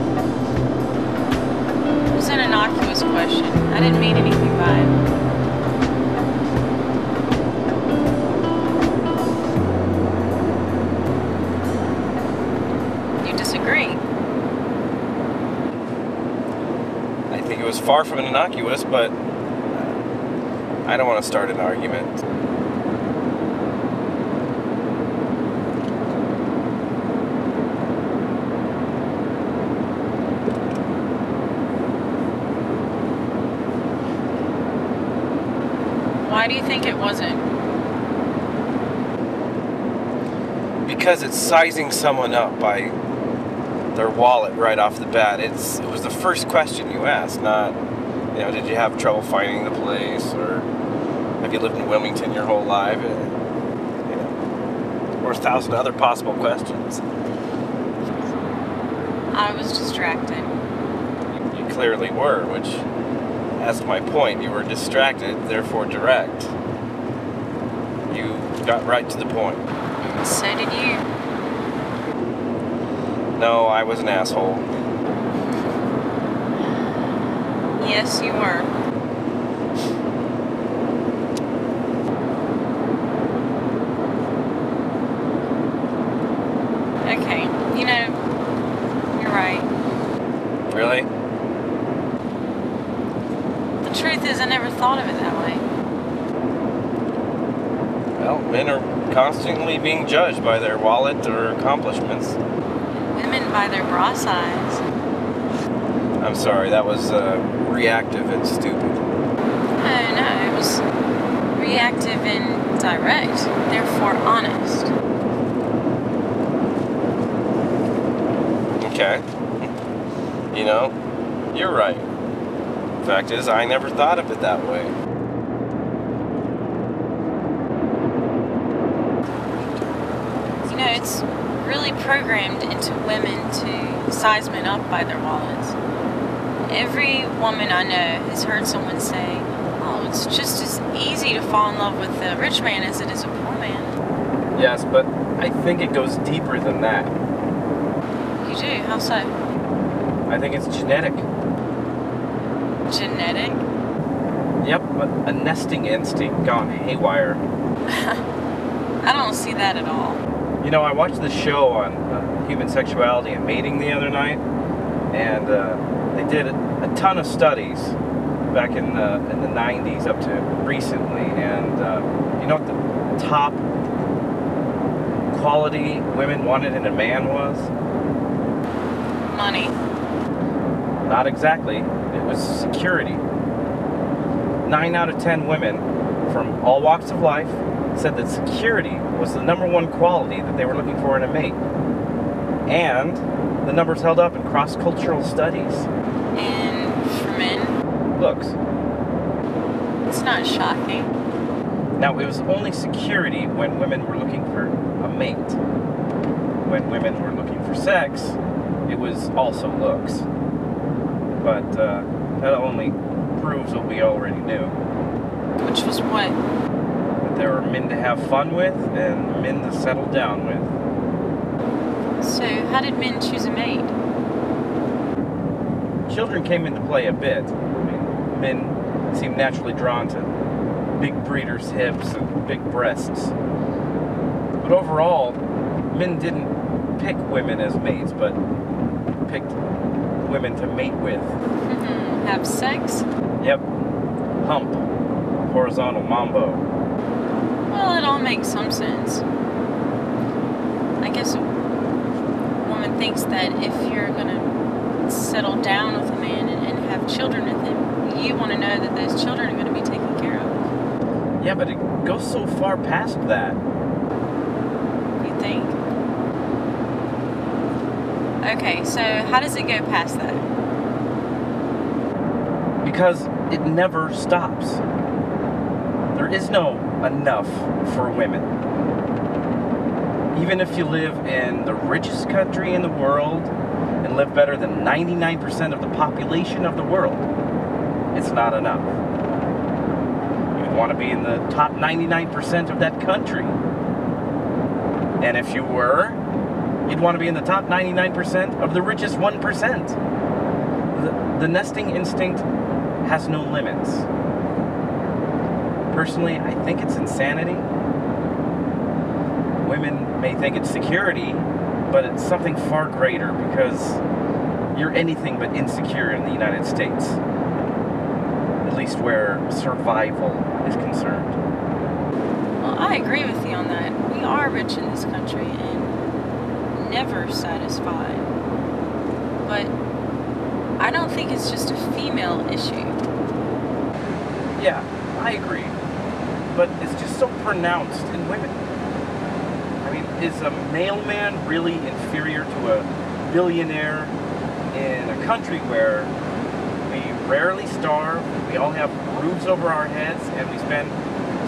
It was an innocuous question. I didn't mean anything by it. You disagree? I think it was far from innocuous, but I don't want to start an argument. Why do you think it wasn't? Because it's sizing someone up by their wallet right off the bat. It was the first question you asked, not, you know, did you have trouble finding the place, or have you lived in Wilmington your whole life? You know, or 1,000 other possible questions. I was distracted. You clearly were, which, that's my point. You were distracted, therefore direct. You got right to the point. So did you. No, I was an asshole. Yes, you were. Okay, you know, you're right. Really? The truth is, I never thought of it that way. Well, men are constantly being judged by their wallet or accomplishments. Women by their bra size. I'm sorry, that was reactive and stupid. No, it was reactive and direct, therefore honest. Okay. You know, you're right. Fact is, I never thought of it that way. You know, it's really programmed into women to size men up by their wallets. Every woman I know has heard someone say, oh, it's just as easy to fall in love with a rich man as it is a poor man. Yes, but I think it goes deeper than that. You do? How so? I think it's genetic. Genetic? Yep, a nesting instinct gone haywire. I don't see that at all. You know, I watched the show on human sexuality and mating the other night, and they did a ton of studies back in the 90s up to recently, and you know what the top quality women wanted in a man was? Money. Not exactly. It was security. 9 out of 10 women from all walks of life said that security was the #1 quality that they were looking for in a mate. And the numbers held up in cross-cultural studies. And for men? Looks. It's not shocking. Now, it was only security when women were looking for a mate. When women were looking for sex, it was also looks. but that only proves what we already knew. Which was what? That there are men to have fun with and men to settle down with. So, how did men choose a mate? Children came into play a bit. I mean, men seem naturally drawn to big breeders' hips and big breasts. But overall, men didn't pick women as mates, but picked women to mate with. Have sex? Yep. Hump. Horizontal mambo. Well, it all makes some sense. I guess a woman thinks that if you're gonna settle down with a man and have children with him, you want to know that those children are going to be taken care of. Yeah, but it goes so far past that. You think? Okay, so how does it go past that? Because it never stops. There is no enough for women. Even if you live in the richest country in the world and live better than 99% of the population of the world, it's not enough. You want to be in the top 99% of that country. And if you were, you'd want to be in the top 99% of the richest 1%. The nesting instinct has no limits. Personally, I think it's insanity. Women may think it's security, but it's something far greater, because you're anything but insecure in the United States. At least where survival is concerned. Well, I agree with you on that. We are rich in this country and never satisfied. But I don't think it's just a female issue. Yeah, I agree. But it's just so pronounced in women. I mean, is a mailman really inferior to a billionaire in a country where we rarely starve, we all have roofs over our heads, and we spend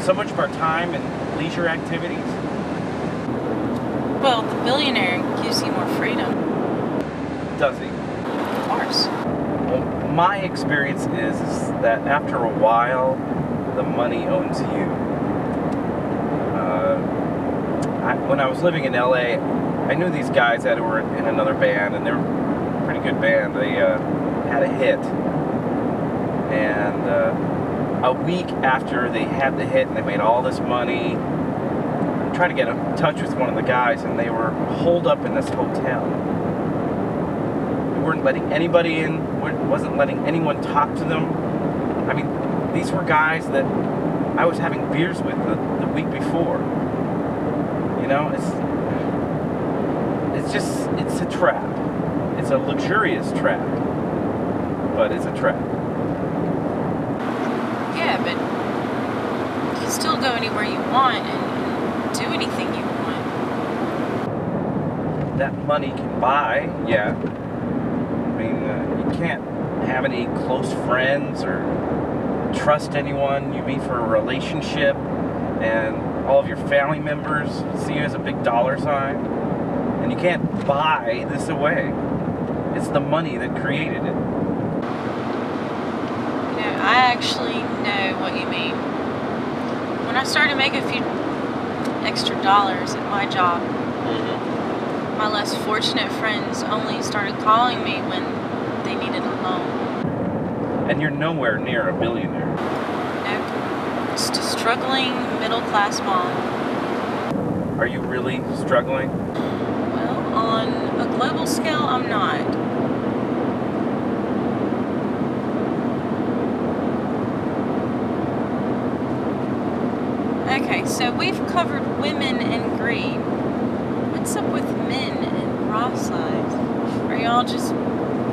so much of our time in leisure activities? Well, the billionaire gives you more freedom. Does he? Of course. Well, my experience is that after a while, the money owns you. When I was living in LA, I knew these guys that were in another band, and they were a pretty good band. They had a hit. And a week after they had the hit and they made all this money, I tried to get in touch with one of the guys, and they were holed up in this hotel. They weren't letting anybody in, wasn't letting anyone talk to them. I mean, these were guys that I was having beers with the week before. You know, it's a trap. It's a luxurious trap, but it's a trap. Yeah, but you can still go anywhere you want and do anything you want. That money can buy, yeah. I mean, you can't have any close friends or trust anyone you meet for a relationship, and all of your family members see you as a big dollar sign, and you can't buy this away. It's the money that created it. You know, I actually know what you mean. When I started making a few extra dollars at my job, my less fortunate friends only started calling me when they needed a loan. And you're nowhere near a billionaire. Nope. Just a struggling middle-class mom. Are you really struggling? Well, on a global scale, I'm not. Okay, so we've covered women and greed. What's up with men and bra size? Are y'all just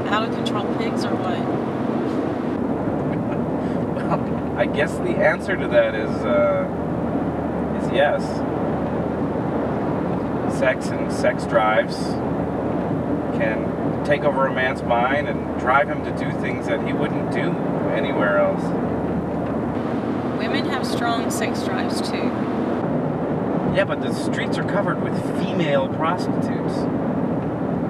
out-of-control pigs or what? Well, I guess the answer to that is yes. Sex and sex drives can take over a man's mind and drive him to do things that he wouldn't do anywhere else. Women have strong sex drives too. Yeah, but the streets are covered with female prostitutes.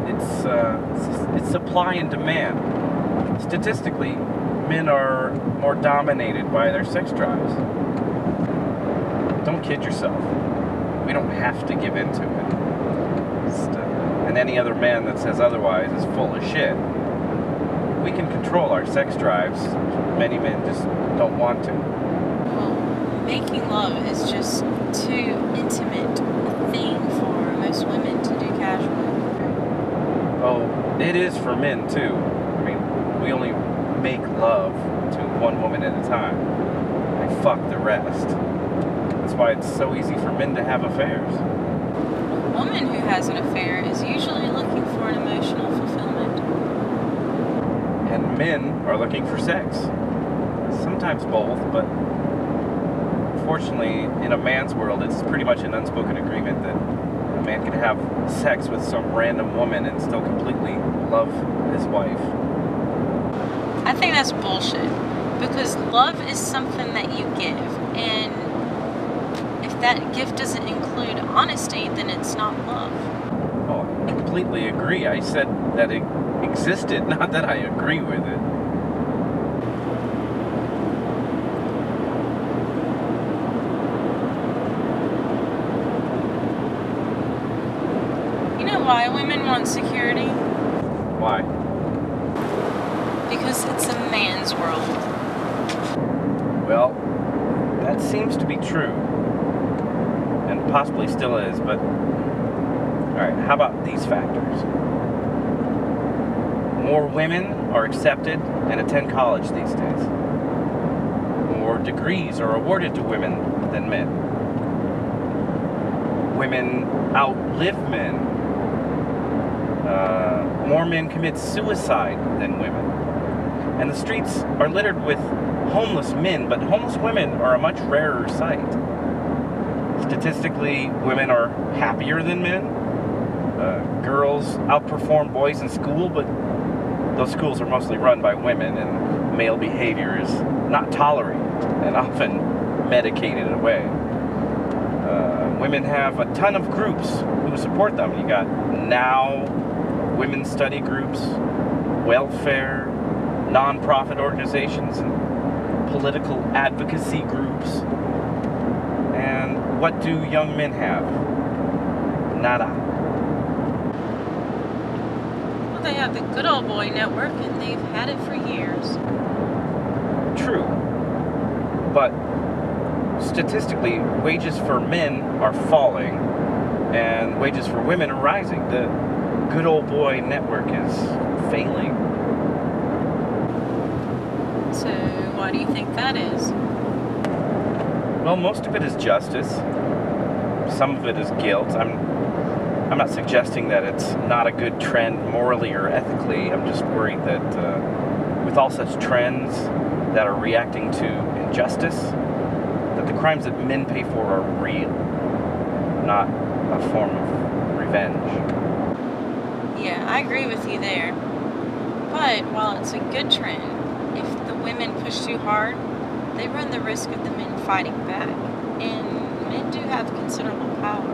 It's supply and demand. statistically, men are more dominated by their sex drives. Don't kid yourself. We don't have to give into it. And any other man that says otherwise is full of shit. We can control our sex drives. Many men just don't want to. Well, making love is just too intimate a thing for most women to do casually. Oh, it is for men too. I mean, we only make love to one woman at a time. I fuck the rest. That's why it's so easy for men to have affairs. A woman who has an affair is usually looking for an emotional fulfillment. And men are looking for sex. Sometimes both, but fortunately, in a man's world, it's pretty much an unspoken agreement that a man can have sex with some random woman and still completely love his wife. I think that's bullshit, because love is something that you give, and if that gift doesn't include honesty, then it's not love. Oh, I completely agree. I said that it existed, not that I agree with it. You know why women want security? Why? Because it's a man's world. Well, that seems to be true. And possibly still is, but... Alright, how about these factors? More women are accepted and attend college these days. More degrees are awarded to women than men. Women outlive men. More men commit suicide than women. And the streets are littered with homeless men, but homeless women are a much rarer sight. Statistically, women are happier than men. Girls outperform boys in school, but those schools are mostly run by women, and male behavior is not tolerated and often medicated away. Women have a ton of groups who support them. You got Now, women's study groups, welfare, non-profit organizations, and political advocacy groups. And what do young men have? Nada. Well, they have the good old boy network, and they've had it for years. True. But statistically, wages for men are falling, and wages for women are rising. The good old boy network is failing. So, why do you think that is? Well, most of it is justice. Some of it is guilt. I'm not suggesting that it's not a good trend morally or ethically. I'm just worried that with all such trends that are reacting to injustice, that the crimes that men pay for are real, not a form of revenge. Yeah, I agree with you there. But while it's a good trend, if the women push too hard, they run the risk of the men fighting back. And men do have considerable power.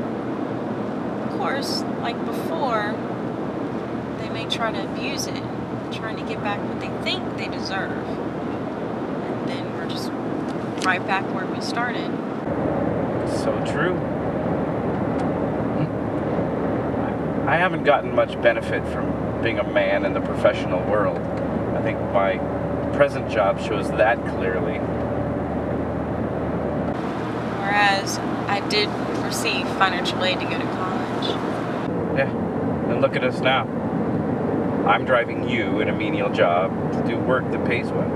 Of course, like before, they may try to abuse it, trying to get back what they think they deserve. And then we're just right back where we started. So true. I haven't gotten much benefit from being a man in the professional world. I think my present job shows that clearly. Whereas I did receive financial aid to go to college. Yeah, and look at us now. I'm driving you in a menial job to do work that pays well.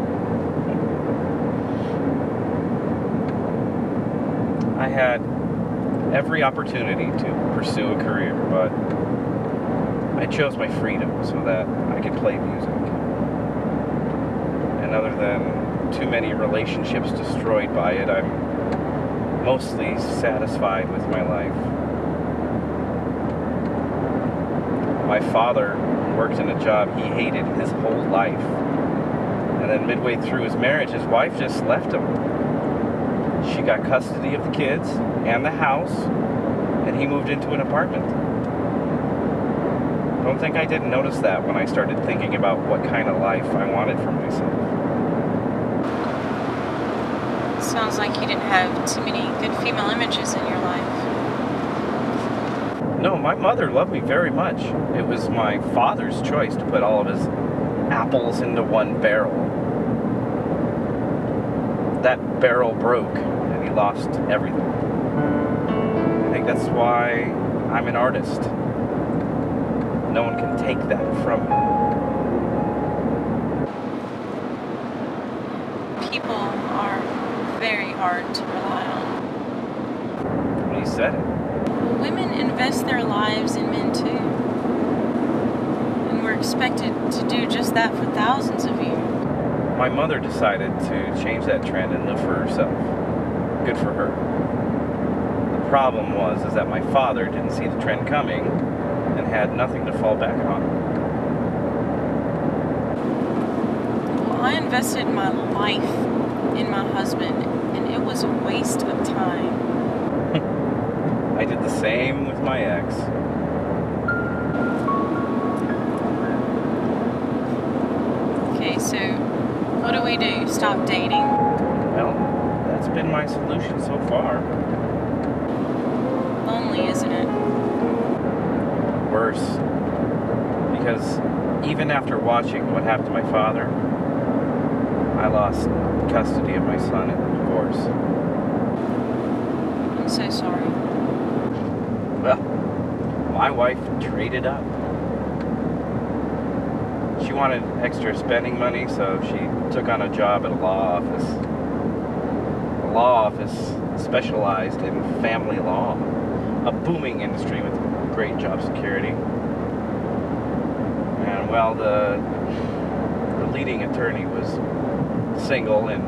I had every opportunity to pursue a career, but I chose my freedom so that I could play music. And other than too many relationships destroyed by it, I'm mostly satisfied with my life. My father worked in a job he hated his whole life. And then midway through his marriage, his wife just left him. She got custody of the kids and the house, and he moved into an apartment. don't think I didn't notice that when I started thinking about what kind of life I wanted for myself. Sounds like you didn't have too many good female images in your life. No, my mother loved me very much. It was my father's choice to put all of his apples into one barrel. That barrel broke and he lost everything. I think that's why I'm an artist. No one can take that from me. People are very hard to rely on. Well, you said it. Women invest their lives in men too. And we're expected to do just that for thousands of years. My mother decided to change that trend and live for herself. Good for her. The problem was that my father didn't see the trend coming and had nothing to fall back on. Well, I invested my life in my husband, and it was a waste of time. I did the same with my ex. Okay, so what do we do? Stop dating? Well, that's been my solution so far. Lonely, isn't it? Worse. Because even after watching what happened to my father, I lost custody of my son in the divorce. I'm so sorry. Well, my wife traded up. She wanted extra spending money, so she took on a job at a law office. A law office specialized in family law, a booming industry with great job security. And well, the leading attorney was single and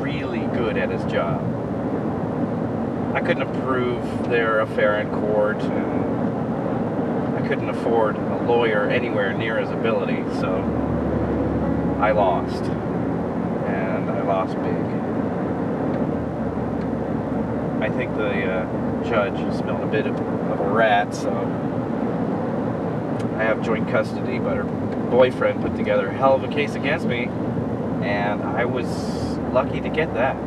really good at his job. I couldn't approve their affair in court, and I couldn't afford a lawyer anywhere near his ability, so I lost. And I lost big. I think the judge smelled a bit of a rat, so I have joint custody, but her boyfriend put together a hell of a case against me, and I was lucky to get that.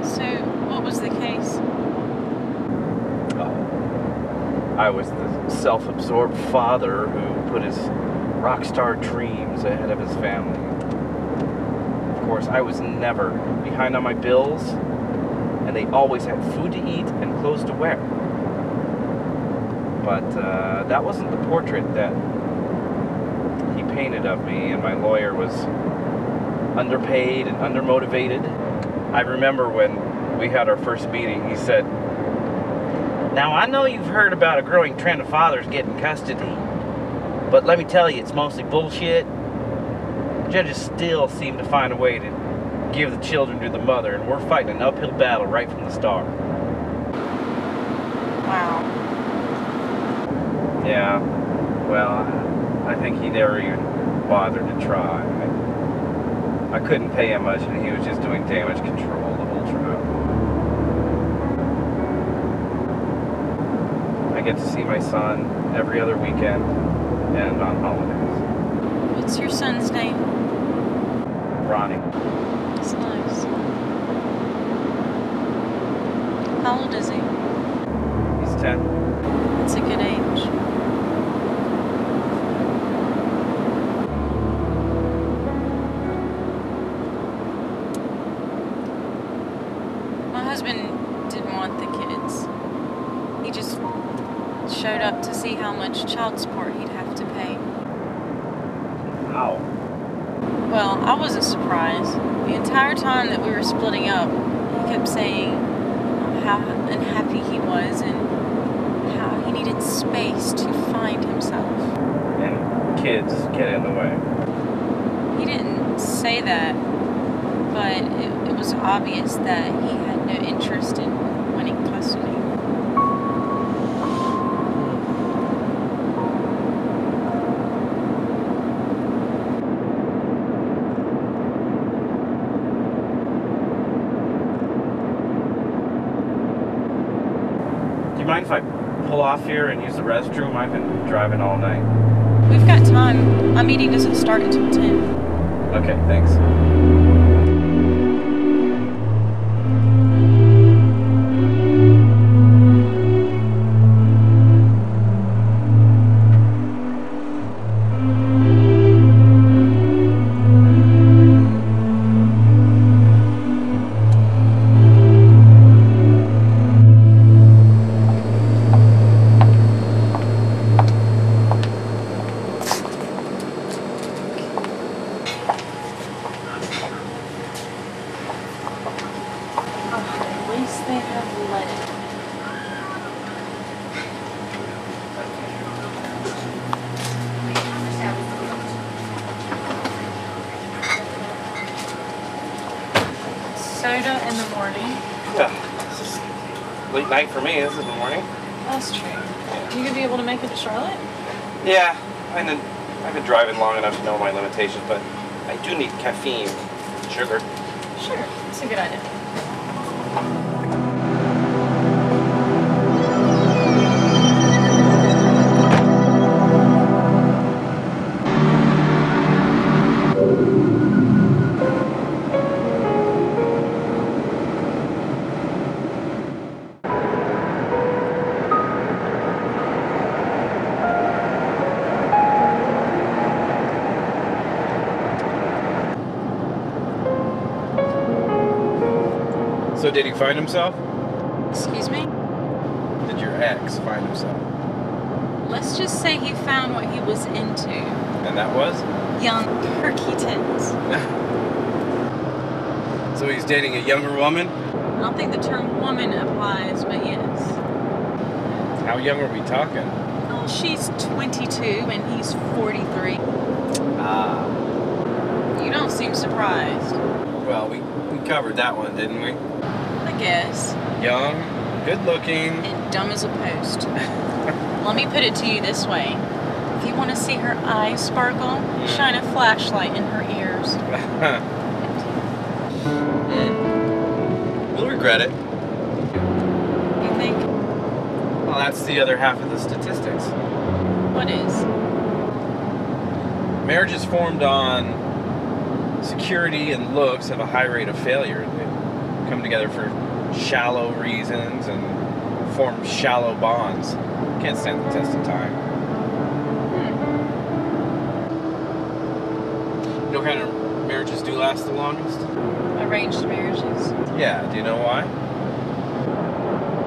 So, what was the case? I was the self-absorbed father who put his rock star dreams ahead of his family. Of course, I was never behind on my bills, and they always had food to eat and clothes to wear. But that wasn't the portrait that he painted of me, and my lawyer was underpaid and undermotivated. I remember when we had our first meeting, he said, "Now, I know you've heard about a growing trend of fathers getting custody, but let me tell you, it's mostly bullshit. Judges still seem to find a way to give the children to the mother, and we're fighting an uphill battle right from the start." Wow. Yeah, well, I think he never even bothered to try. I couldn't pay him much, and he was just doing damage control the whole time. I get to see my son every other weekend and on holidays. What's your son's name? Ronnie. That's nice. How old is he? He's 10. That's a good age. My husband didn't want the kids. He just showed up to see how much child support he'd have to pay. Ow. Well, I wasn't surprised. The entire time that we were splitting up, he kept saying how unhappy he was and how he needed space to find himself. And kids get in the way. He didn't say that, but it was obvious that he had no interest in winning custody. Do you mind if I pull off here and use the restroom? I've been driving all night. We've got time. My meeting doesn't start until 10. Okay, thanks. Soda in the morning. This is late night for me. This is the morning. That's true. You gonna be able to make it to Charlotte? Yeah, I've been driving long enough to know my limitations, but I do need caffeine, sugar. Sure, it's a good idea. So did he find himself? Excuse me? Did your ex find himself? Let's just say he found what he was into. And that was? Young turkey tits. So he's dating a younger woman? I don't think the term woman applies, but yes. How young are we talking? Well, she's 22 and he's 43. Ah. You don't seem surprised. Well, we covered that one, didn't we? I guess. Young, good looking. And dumb as a post. Let me put it to you this way. If you want to see her eyes sparkle, shine a flashlight in her ears. We'll regret it. You think? Well, that's the other half of the statistics. What is? Marriages formed on security and looks have a high rate of failure. They come together for shallow reasons and form shallow bonds. Can't stand the test of time. You know what kind of marriages do last the longest? Arranged marriages. Yeah, do you know why?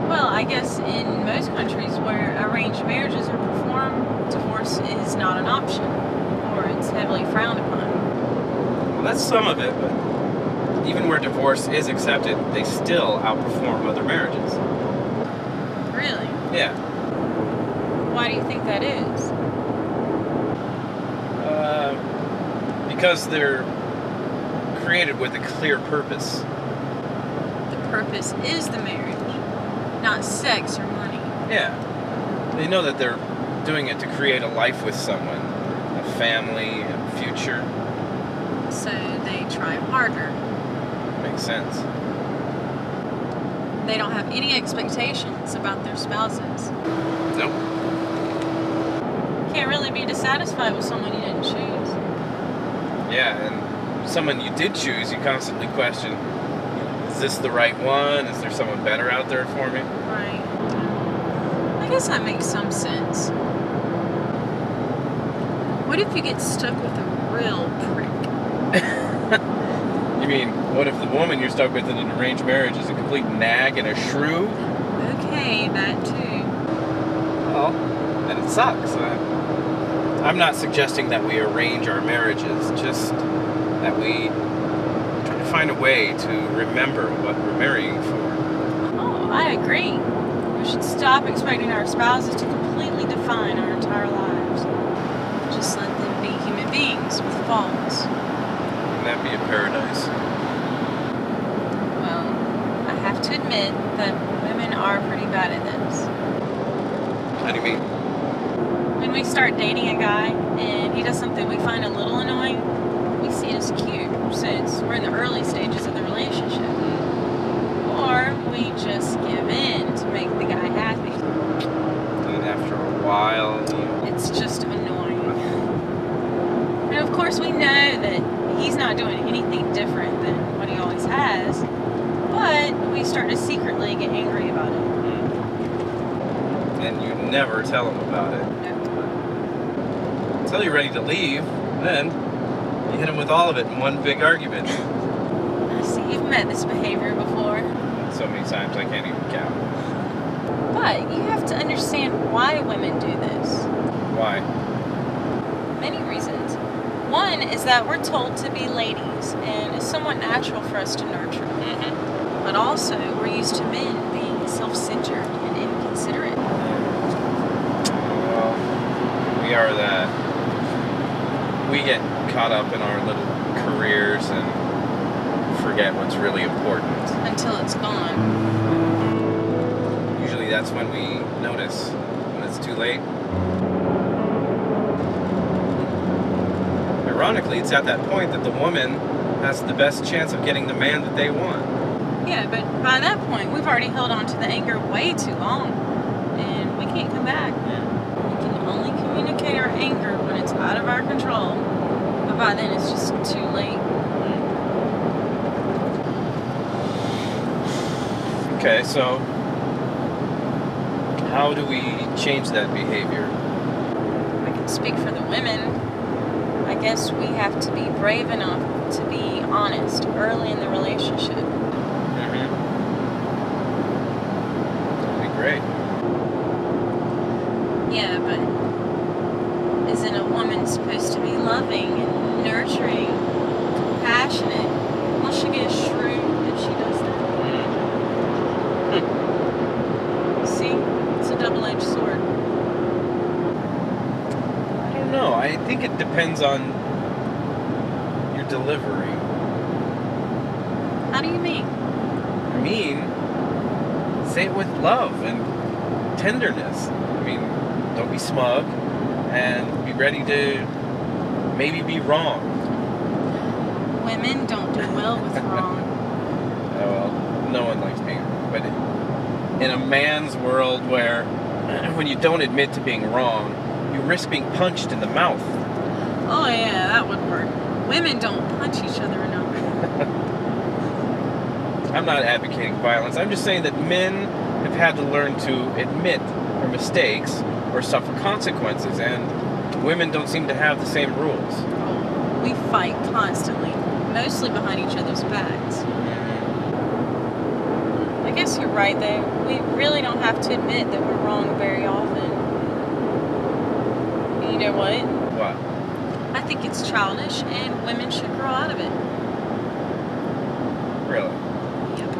Well, I guess in most countries where arranged marriages are performed, divorce is not an option, or it's heavily frowned upon. Well, that's some of it, but even where divorce is accepted, they still outperform other marriages. Really? Yeah. Why do you think that is? Because they're created with a clear purpose. The purpose is the marriage, not sex or money. Yeah. They know that they're doing it to create a life with someone, a family, a future. So they try harder. Makes sense. They don't have any expectations about their spouses. Nope. Can't really be dissatisfied with someone you didn't choose. Yeah, and someone you did choose, you constantly question, is this the right one? Is there someone better out there for me? Right. I guess that makes some sense. What if you get stuck with a real prick? You mean, what if the woman you're stuck with in an arranged marriage is a complete nag and a shrew? Okay, that too. Well, then it sucks. I'm not suggesting that we arrange our marriages, just that we try to find a way to remember what we're marrying for. Oh, I agree. We should stop expecting our spouses to completely define our entire lives. Just let them be human beings with faults. Wouldn't that be a paradise? Well, I have to admit that women are pretty bad at this. How do you mean? When we start dating a guy and he does something we find a little annoying, we see it as cute since we're in the early stages of the relationship. Or we just give in to make the guy happy. course, we know that he's not doing anything different than what he always has, but we start to secretly get angry about it. And you never tell him about it. Until you're ready to leave, then you hit him with all of it in one big argument. I see you've met this behavior before. So many times I can't even count. But you have to understand why women do this. Why? Many reasons. One is that we're told to be ladies, and it's somewhat natural for us to nurture. But also, we're used to men being self-centered and inconsiderate. Well, we are that. We get caught up in our little careers and forget what's really important. Until it's gone. Usually that's when we notice, when it's too late. Ironically, it's at that point that the woman has the best chance of getting the man that they want. Yeah, but by that point, we've already held on to the anger way too long, and we can't come back. We can only communicate our anger when it's out of our control, but by then it's just too late. Okay, so how do we change that behavior? I can speak for the women. I guess we have to be brave enough to be honest early in the relationship. That'd be great. Yeah, but isn't a woman supposed to be loving and nurturing, compassionate? Won't she get shrewd if she does that? See? It's a double-edged sword. I don't know. I think it depends on your delivery. How do you mean? I mean, say it with love and tenderness. I mean, don't be smug and be ready to maybe be wrong. Women don't do well with wrong. Oh, well, no one likes being wrong. But in a man's world where when you don't admit to being wrong, you risk being punched in the mouth. Oh yeah, that would work. Women don't punch each other enough. I'm not advocating violence. I'm just saying that men have had to learn to admit their mistakes or suffer consequences, and women don't seem to have the same rules. We fight constantly, mostly behind each other's backs. I guess you're right though. We really don't have to admit that we're wrong very often. You know what? What? I think it's childish and women should grow out of it. Really? Yep.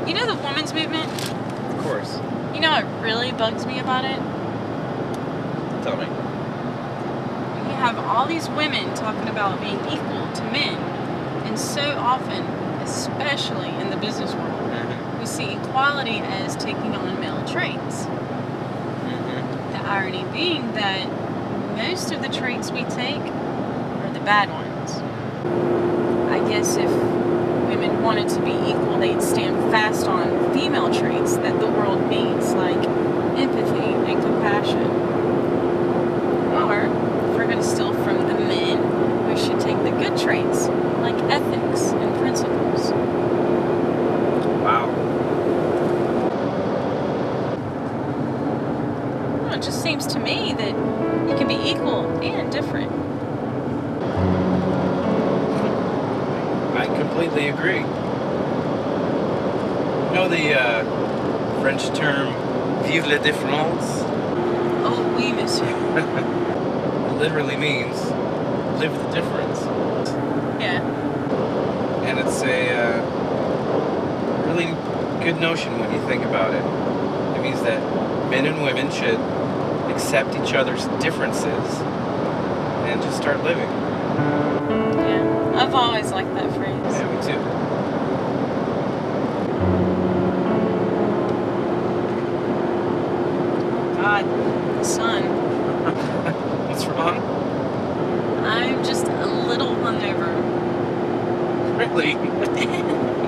You know the women's movement? Of course. You know what really bugs me about it? Tell me. You have all these women talking about being equal to men, and so often, especially in the business world, we see equality as taking on male traits. The irony being that most of the traits we take are the bad ones. I guess if women wanted to be equal, they'd stand fast on female traits that the world needs, like empathy and compassion. Or, if we're going to steal from the men, we should take the good traits, like ethics and principles. Wow. Well, it just seems to me that you can be equal and different. I completely agree. You know the French term "vive la différence"? Oh, oui, monsieur. It literally means live the difference. Yeah. And it's a really good notion when you think about it. It means that men and women should accept each other's differences and just start living. Yeah, I've always liked that phrase. Yeah, me too. God, the sun. What's wrong? I'm just a little hungover. Really?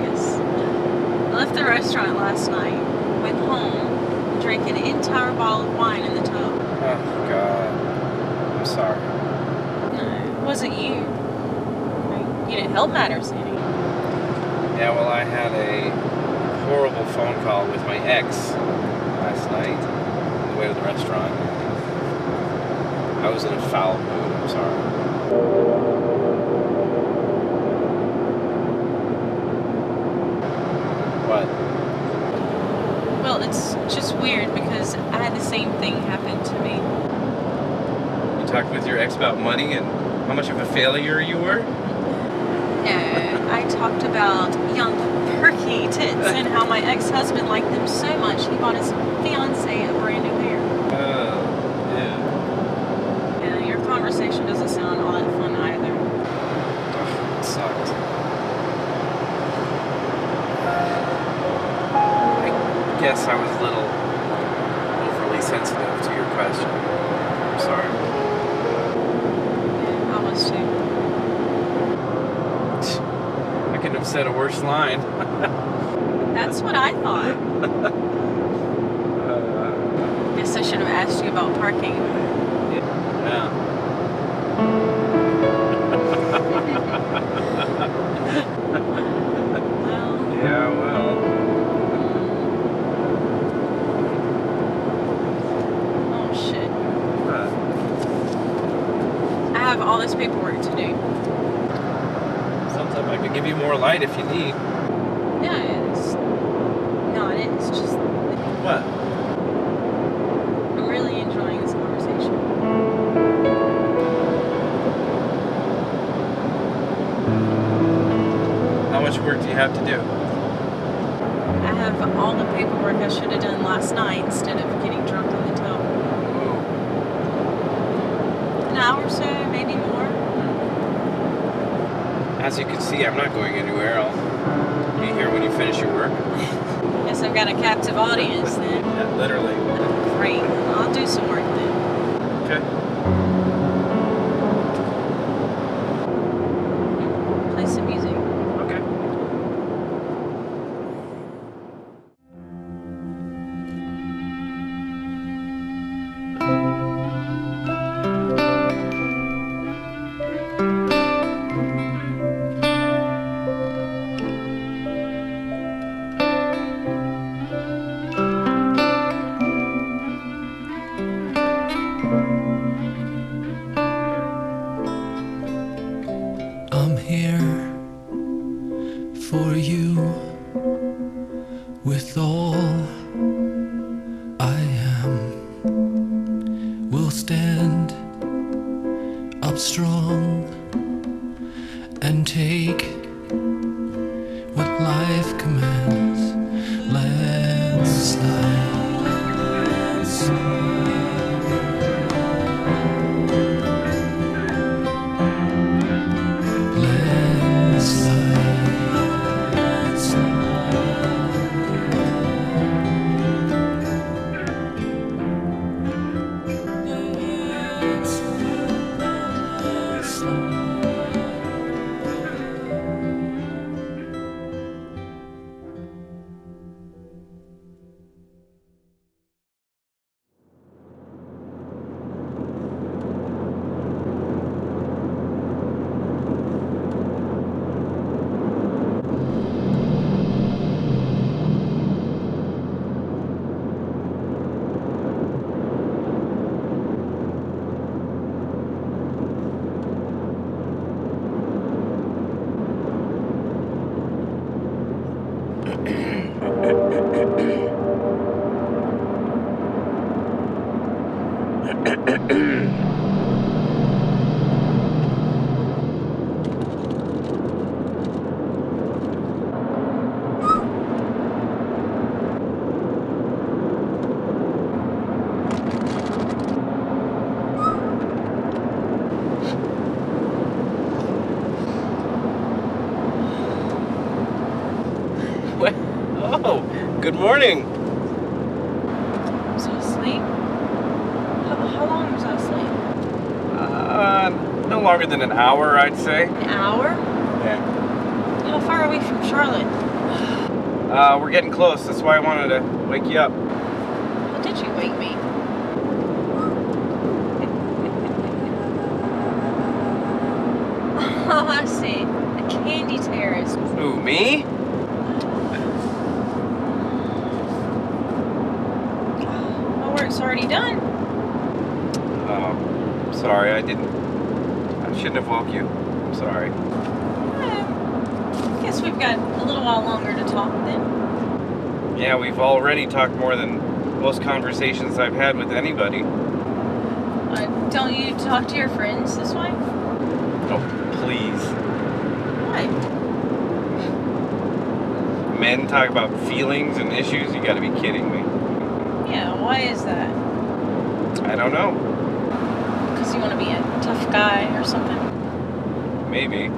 Yes. I left the restaurant last night, went home, and drank an entire bottle of wine in the tub. Oh, God. I'm sorry. wasn't you. You didn't help matters any. Yeah, well, I had a horrible phone call with my ex last night on the way to the restaurant. I was in a foul mood, I'm sorry. What? Well, it's just weird because I had the same thing happen to me. You talked with your ex about money and how much of a failure you were? No, I talked about young, perky tits and how my ex-husband liked them so much he bought his fiancée a brand new hair. Oh, yeah. Yeah, your conversation doesn't sound all that fun either. It sucked. I guess I was a little overly sensitive to your question. I'm sorry. Yeah, I was too. I couldn't have said a worse line. That's what I thought. Guess I should have asked you about parking. Yeah. Well. Yeah, well. Oh shit. What? I have all this paperwork to do. Sometimes I could give you more light if you need. No, it's not. It's just. What? I'm really enjoying this conversation. How much work do you have to do? I have all the paperwork I should have done last night instead of getting drunk on the tub. An hour or so, maybe more. As you can see, I'm not going anywhere. I'll be here when you finish your work. Guess I've got a captive audience then. Yeah, literally. Great. I'll do some work then. Okay. Play some music. Okay. I'm here for you with all I am. We'll stand up strong and take what life commands. Let's slide. Oh, good morning. Was I asleep? How long was I asleep? No longer than an hour, I'd say. An hour? Yeah. How far are we from Charlotte? We're getting close. That's why I wanted to wake you up. How did you wake me? Oh, I see. A candy terrorist. Who, me? My work's already done. Oh, sorry, I shouldn't have woke you. I'm sorry. Guess we've got a little while longer to talk then. Yeah, we've already talked more than most conversations I've had with anybody. Don't you talk to your friends this way? Oh, please. Why? Men talk about feelings and issues? You gotta be kidding me. Yeah, why is that? I don't know. Because you want to be a tough guy or something? Maybe.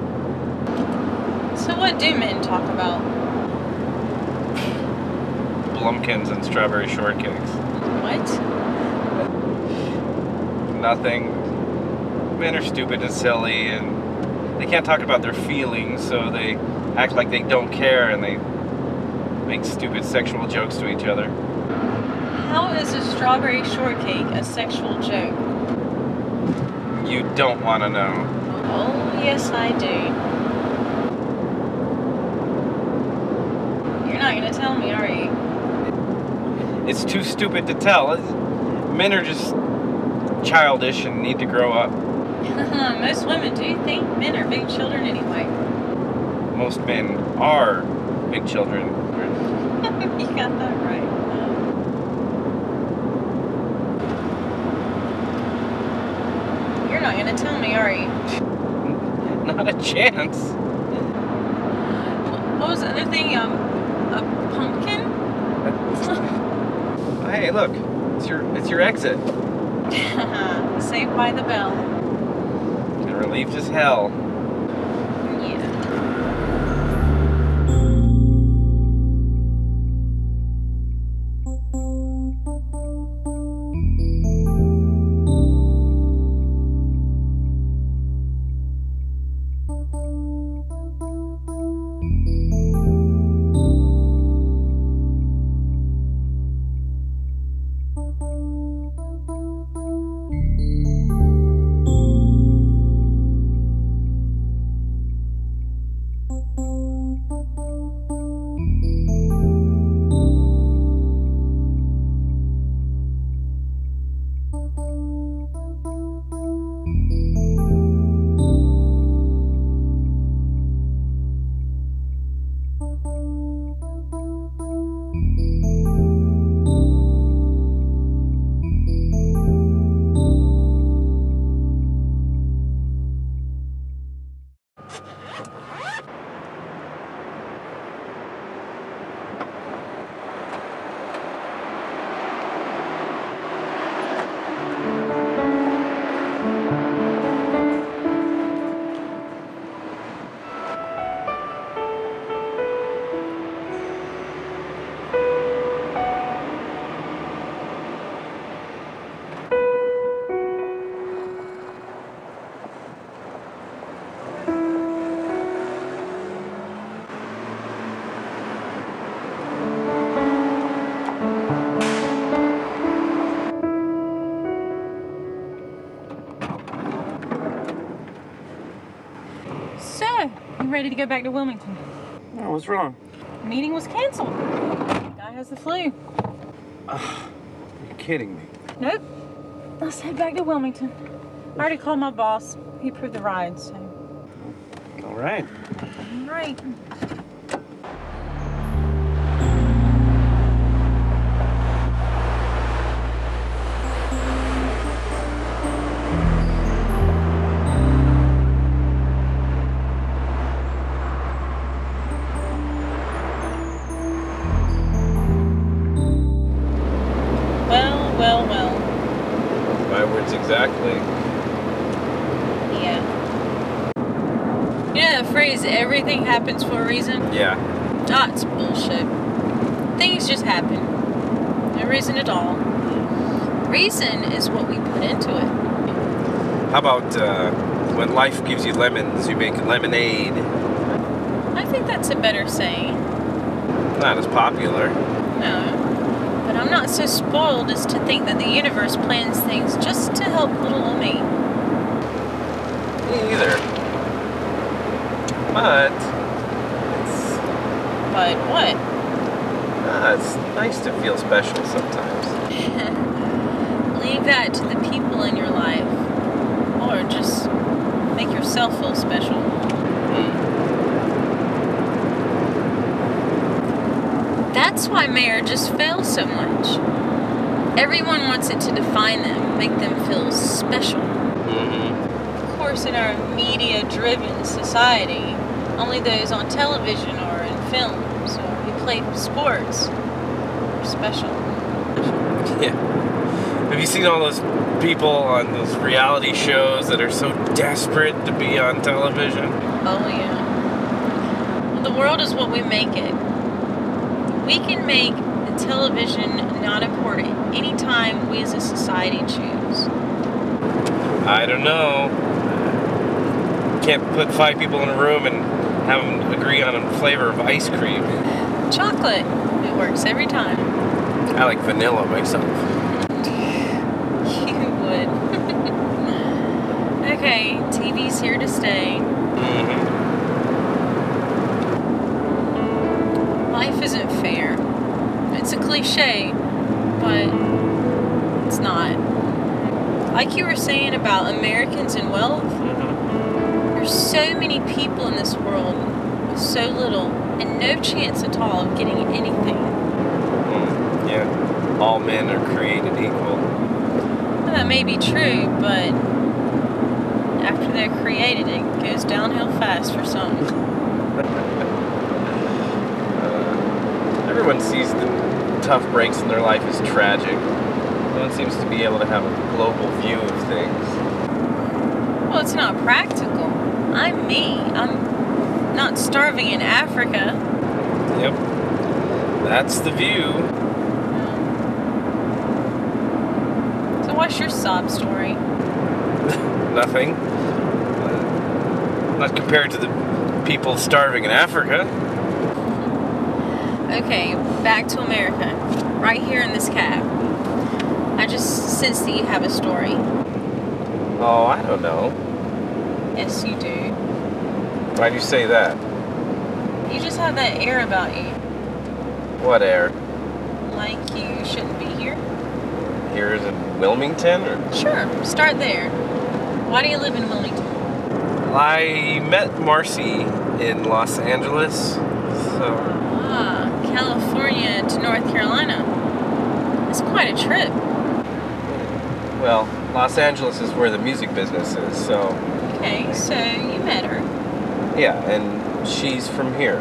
So what do men talk about? Blumpkins and strawberry shortcakes. What? Nothing. Men are stupid and silly, and they can't talk about their feelings, so they act like they don't care, and they make stupid sexual jokes to each other. How is a strawberry shortcake a sexual joke? You don't want to know. Oh, yes I do. You're not going to tell me, are you? It's too stupid to tell. Men are just childish and need to grow up. Most women do think men are big children anyway. Most men are big children. You got that right. You're not going to tell me, are you? Not a chance. What was the other thing? A pumpkin? Hey, look. It's your exit. Saved by the bell. And relieved as hell. Ready to go back to Wilmington. Oh, what's wrong? The meeting was canceled. The guy has the flu. You're kidding me. Nope. Let's head back to Wilmington. I already called my boss. He approved the ride, so. All right. All right. Well. My words exactly. Yeah. You know that phrase, everything happens for a reason? Yeah. It's bullshit. Things just happen. No reason at all. Reason is what we put into it. How about when life gives you lemons, you make lemonade? I think that's a better saying. Not as popular. No. But I'm not so spoiled as to think that the universe plans things just to help little old me. Me either. But what? It's nice to feel special sometimes. Leave that to the people in your life. Or just make yourself feel special. That's why marriages fail so much. Everyone wants it to define them, make them feel special. Of course, in our media-driven society, only those on television or in films or who play sports are special. Yeah. Have you seen all those people on those reality shows that are so desperate to be on television? Oh, yeah. Well, the world is what we make it. We can make the television not important anytime we as a society choose. I don't know. Can't put 5 people in a room and have them agree on a flavor of ice cream. Chocolate. It works every time. I like vanilla myself. You would. Okay, TV's here to stay. Life isn't fair. It's a cliche, but it's not. Like you were saying about Americans and wealth, there's so many people in this world with so little and no chance at all of getting anything. Yeah, all men are created equal. Well, that may be true, but after they're created, it goes downhill fast for some. Everyone sees the tough breaks in their life as tragic. No one seems to be able to have a global view of things. Well, it's not practical. I'm me. I'm not starving in Africa. Yep. That's the view. So what's your sob story? Nothing. Not compared to the people starving in Africa. Okay, back to America. Right here in this cab. I just sense that you have a story. Oh, I don't know. Yes, you do. Why'd you say that? You just have that air about you. What air? Like you shouldn't be here? Here's in Wilmington, or? Sure, start there. Why do you live in Wilmington? I met Marcy in Los Angeles, so... California to North Carolina. It's quite a trip. Well, Los Angeles is where the music business is, so... Okay, so you met her. Yeah, and she's from here.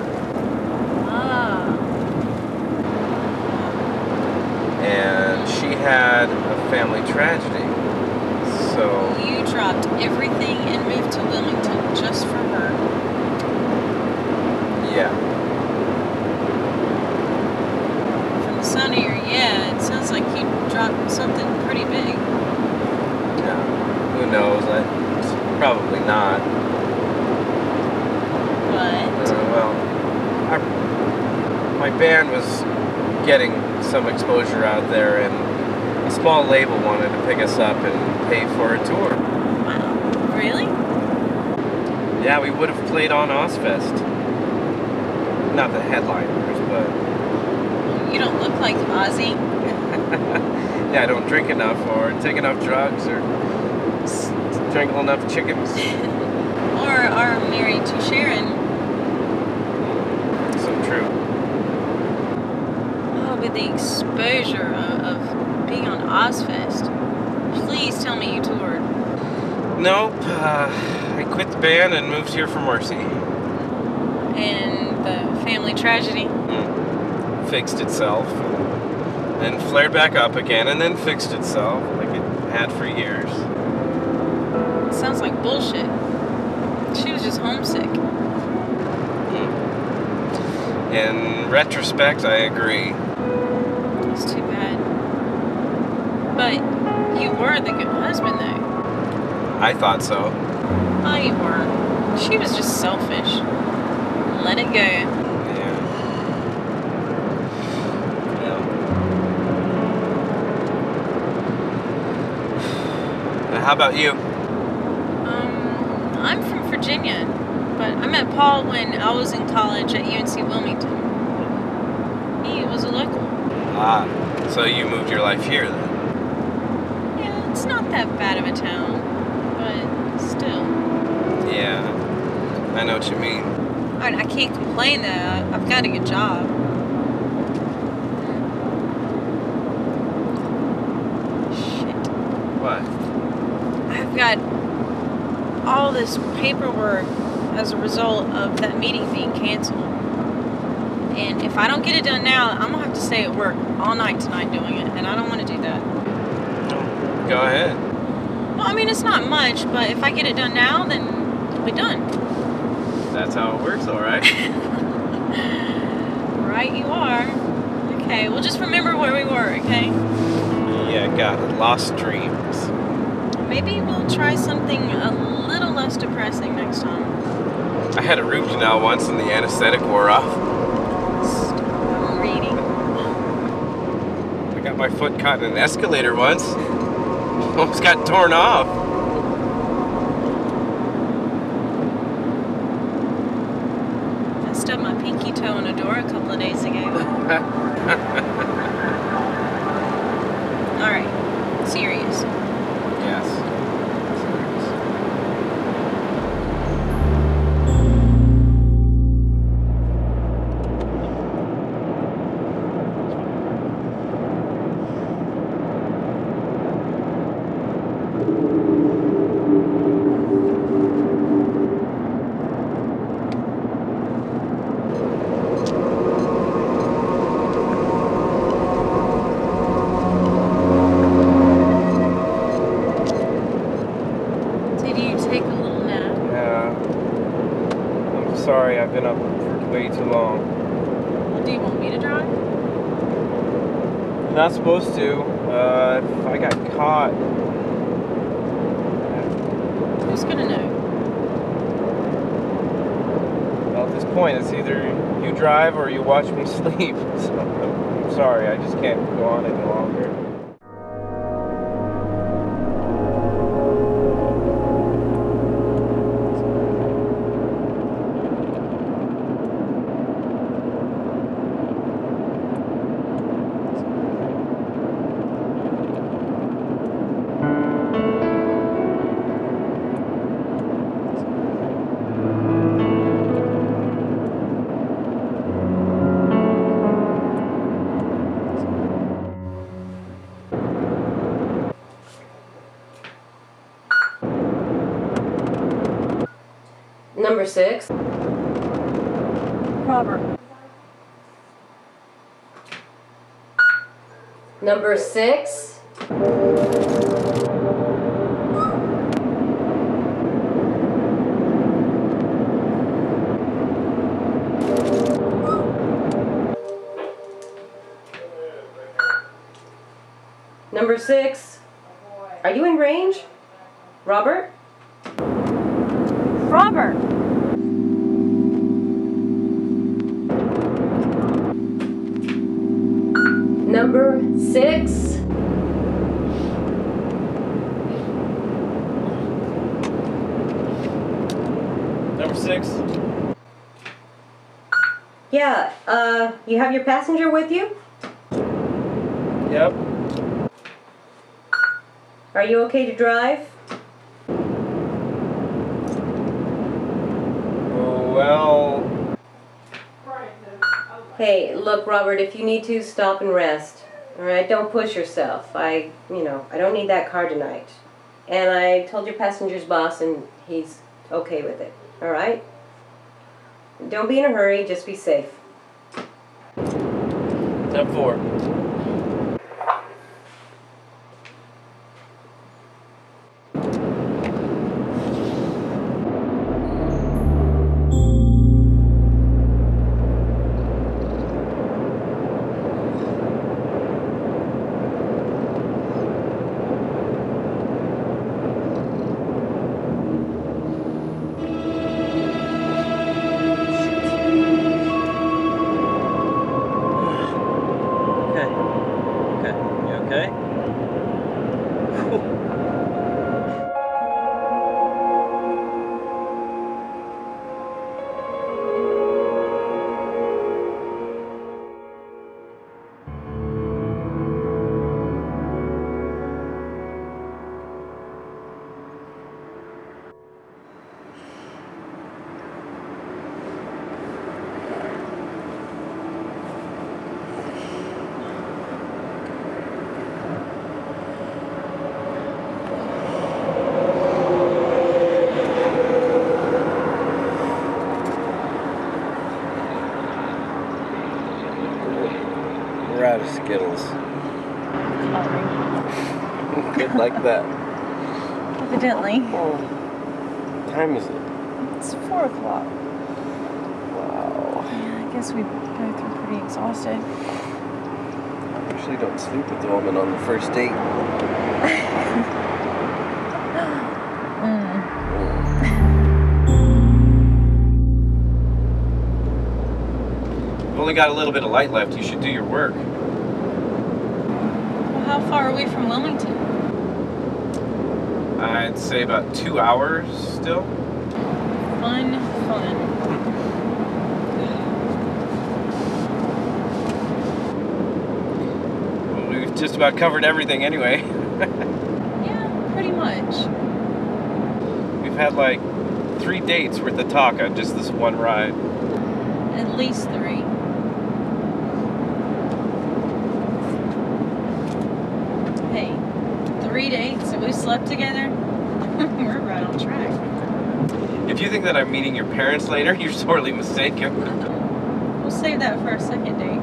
And she had a family tragedy, so... You dropped everything and moved to Wilmington just for her. Yeah. From the sound of your yeah, it sounds like you dropped something pretty big. Yeah. Who knows? Probably not. But? My band was getting some exposure out there, and a small label wanted to pick us up and pay for a tour. Wow. Really? Yeah, we would have played on Ozfest. Not the headliners, but... You don't look like Ozzy. Yeah, I don't drink enough, or take enough drugs, or strangle enough chickens. Or are married to Sharon. So true. Oh, but the exposure of being on Ozfest. Please tell me you toured. Nope. I quit the band and moved here for Marcy. And the family tragedy? Fixed itself. Then flared back up again, and then fixed itself like it had for years. It sounds like bullshit. She was just homesick. In retrospect, I agree. It's too bad. But you were the good husband, though. I thought so. Oh, you were. She was just selfish. Let it go. How about you? I'm from Virginia. but I met Paul when I was in college at UNC Wilmington. He was a local. Ah, so you moved your life here then? Yeah, it's not that bad of a town, but still. Yeah, I know what you mean. I can't complain that I've got a good job. Shit. What? I've got all this paperwork as a result of that meeting being canceled. And if I don't get it done now, I'm gonna have to stay at work all night tonight doing it, and I don't want to do that. Go ahead. Well, I mean, it's not much, but if I get it done now, then it'll be done. That's how it works, all right? Right, you are. Okay, well, just remember where we were, okay? Yeah, got it. Lost dreams. Maybe we'll try something a little less depressing next time. I had a root canal once and the anesthetic wore off. I'm reading. I got my foot caught in an escalator once. Almost got torn off. I stubbed my pinky toe in a door a couple of days ago. Alright, serious. Yes. Sorry, I've been up for way too long. Well, do you want me to drive? I'm not supposed to. If I got caught. Who's gonna know? Well, at this point, it's either you drive or you watch me sleep. So, I'm sorry, I just can't go on any longer. Number 6. Robert. Number 6. Number 6. Are you in range? Robert? Robert. Number 6. Number 6. Yeah, you have your passenger with you? Yep. Are you okay to drive? Well... Hey, look, Robert, if you need to, stop and rest. Alright, don't push yourself. I don't need that car tonight. And I told your passenger's boss and he's okay with it. Alright? Don't be in a hurry, just be safe. 10-4. Skittles. Good like that. Evidently. What time is it? It's 4 o'clock. Wow. Yeah, I guess we both are pretty exhausted. I usually don't sleep with a woman on the first date. You've only got a little bit of light left. You should do your work. Well, how far are we from Wilmington? I'd say about 2 hours still. Fun. Well, we've just about covered everything anyway. Yeah, pretty much. We've had like 3 dates worth of talk on just this one ride. At least 3. Hey, 3 dates and we slept together? We're right on track. If you think that I'm meeting your parents later, you're sorely mistaken. We'll save that for our second date.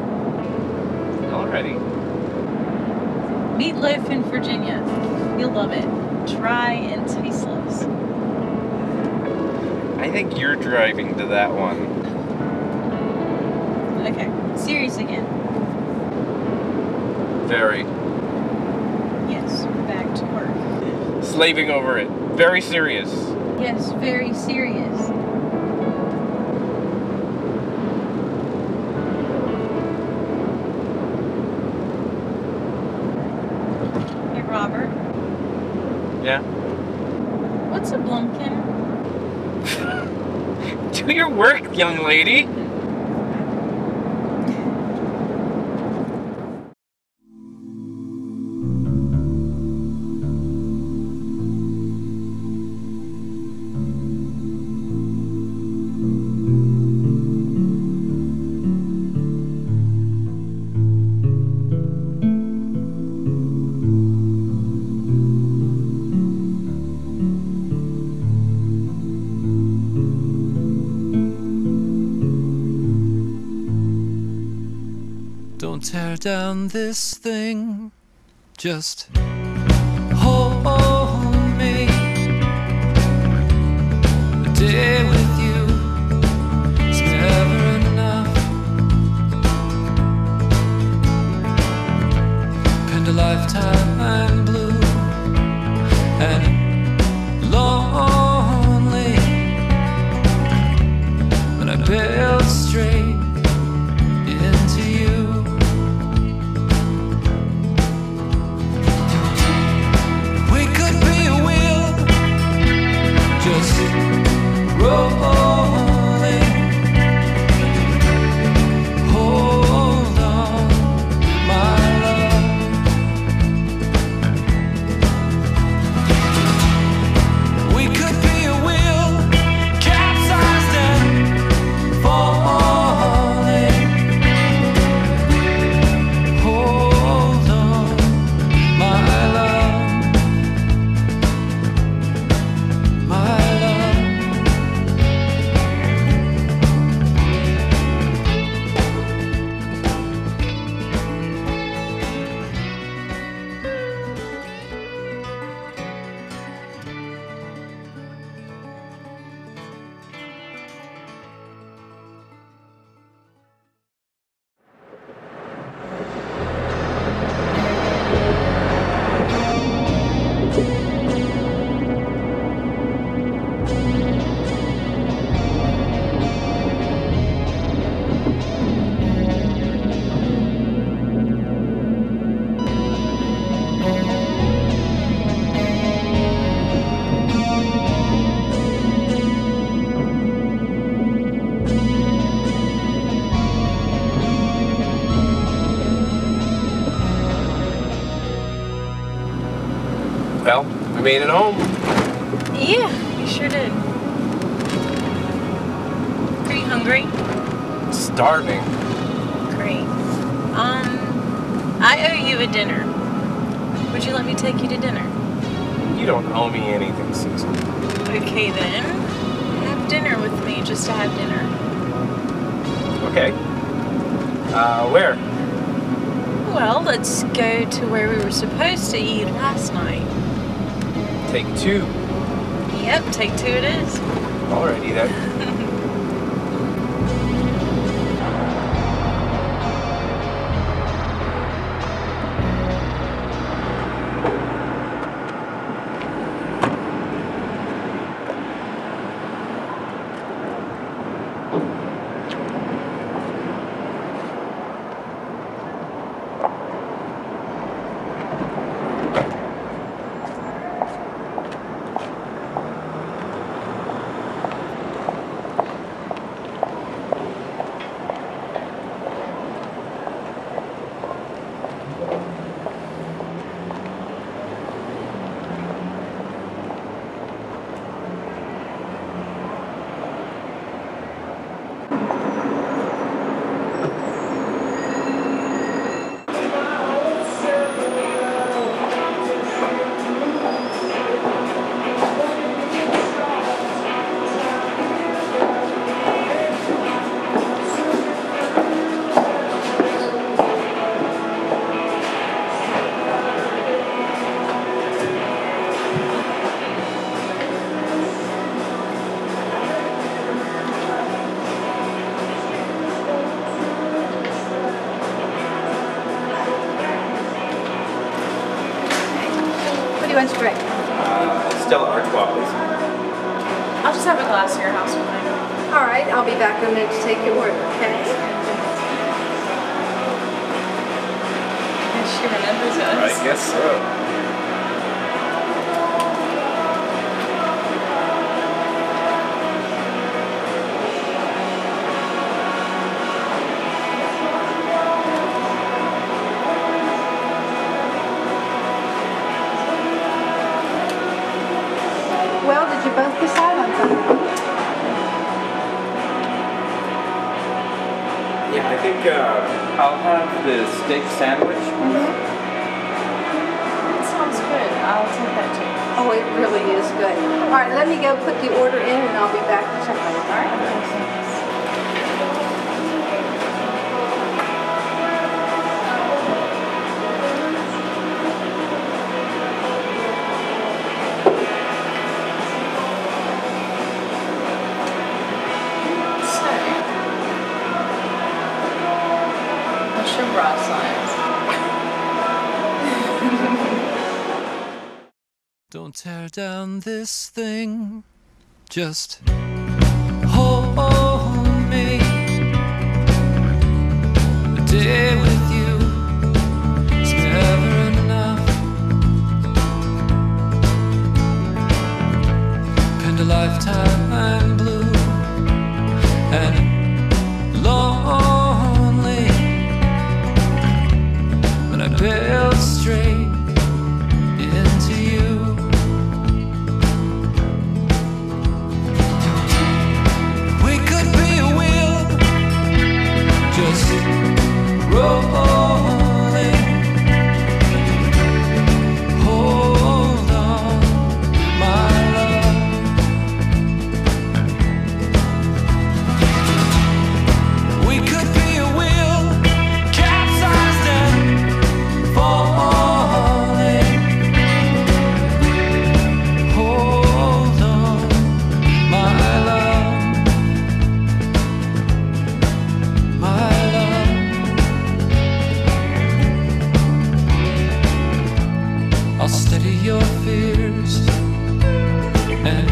Alrighty. Meatloaf in Virginia. You'll love it. Dry and tasteless. I think you're driving to that one. Okay, serious again. Very. Yes, back to work. Slaving over it. Very serious. Yes, very serious. Hey, Robert. Yeah? What's a blumpkin? Do your work, young lady. Don't tear down this thing, just hold me. A day with you is never enough, and a lifetime blue and lonely, but I bailed straight into you. Rolling, hold on, my love. We could be a wheel, capsized and falling. Hold on, my love, my love. Well, we made it home. Yeah, you sure did. Pretty hungry? Starving. Great. I owe you a dinner. Would you let me take you to dinner? You don't owe me anything, Susan. Okay then. Have dinner with me just to have dinner. Okay. Where? well, let's go to where we were supposed to eat last night. Take 2. Yep, take 2 it is. Alrighty then. Lunch break. Stella Artois, please. I'll just have a glass of your house wine. All right, I'll be back in a minute to take your order, okay? She remembers us. I guess so. Well, did you both decide on something? Yeah, I think I'll have the steak sandwich. That sounds good. I'll take that too. Oh, it really is good. All right, let me go put the order in and I'll be back to check on it. All right? Bra size. Don't tear down this thing, just hold me. A day with you is never enough. Spend a lifetime blue and lonely. I built straight into you. We could be a wheel, just rolling. Hold on, my love. We could be a wheel, capsized and falling. Hold on, my love, my love. I'll steady your fears and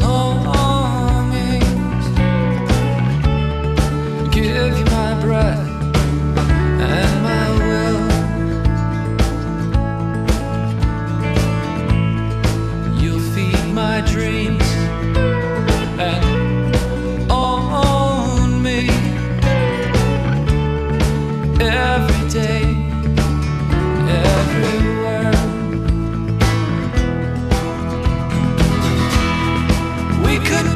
longings, give you my breath and my will. You'll feed my dreams and own me every day, everywhere. We could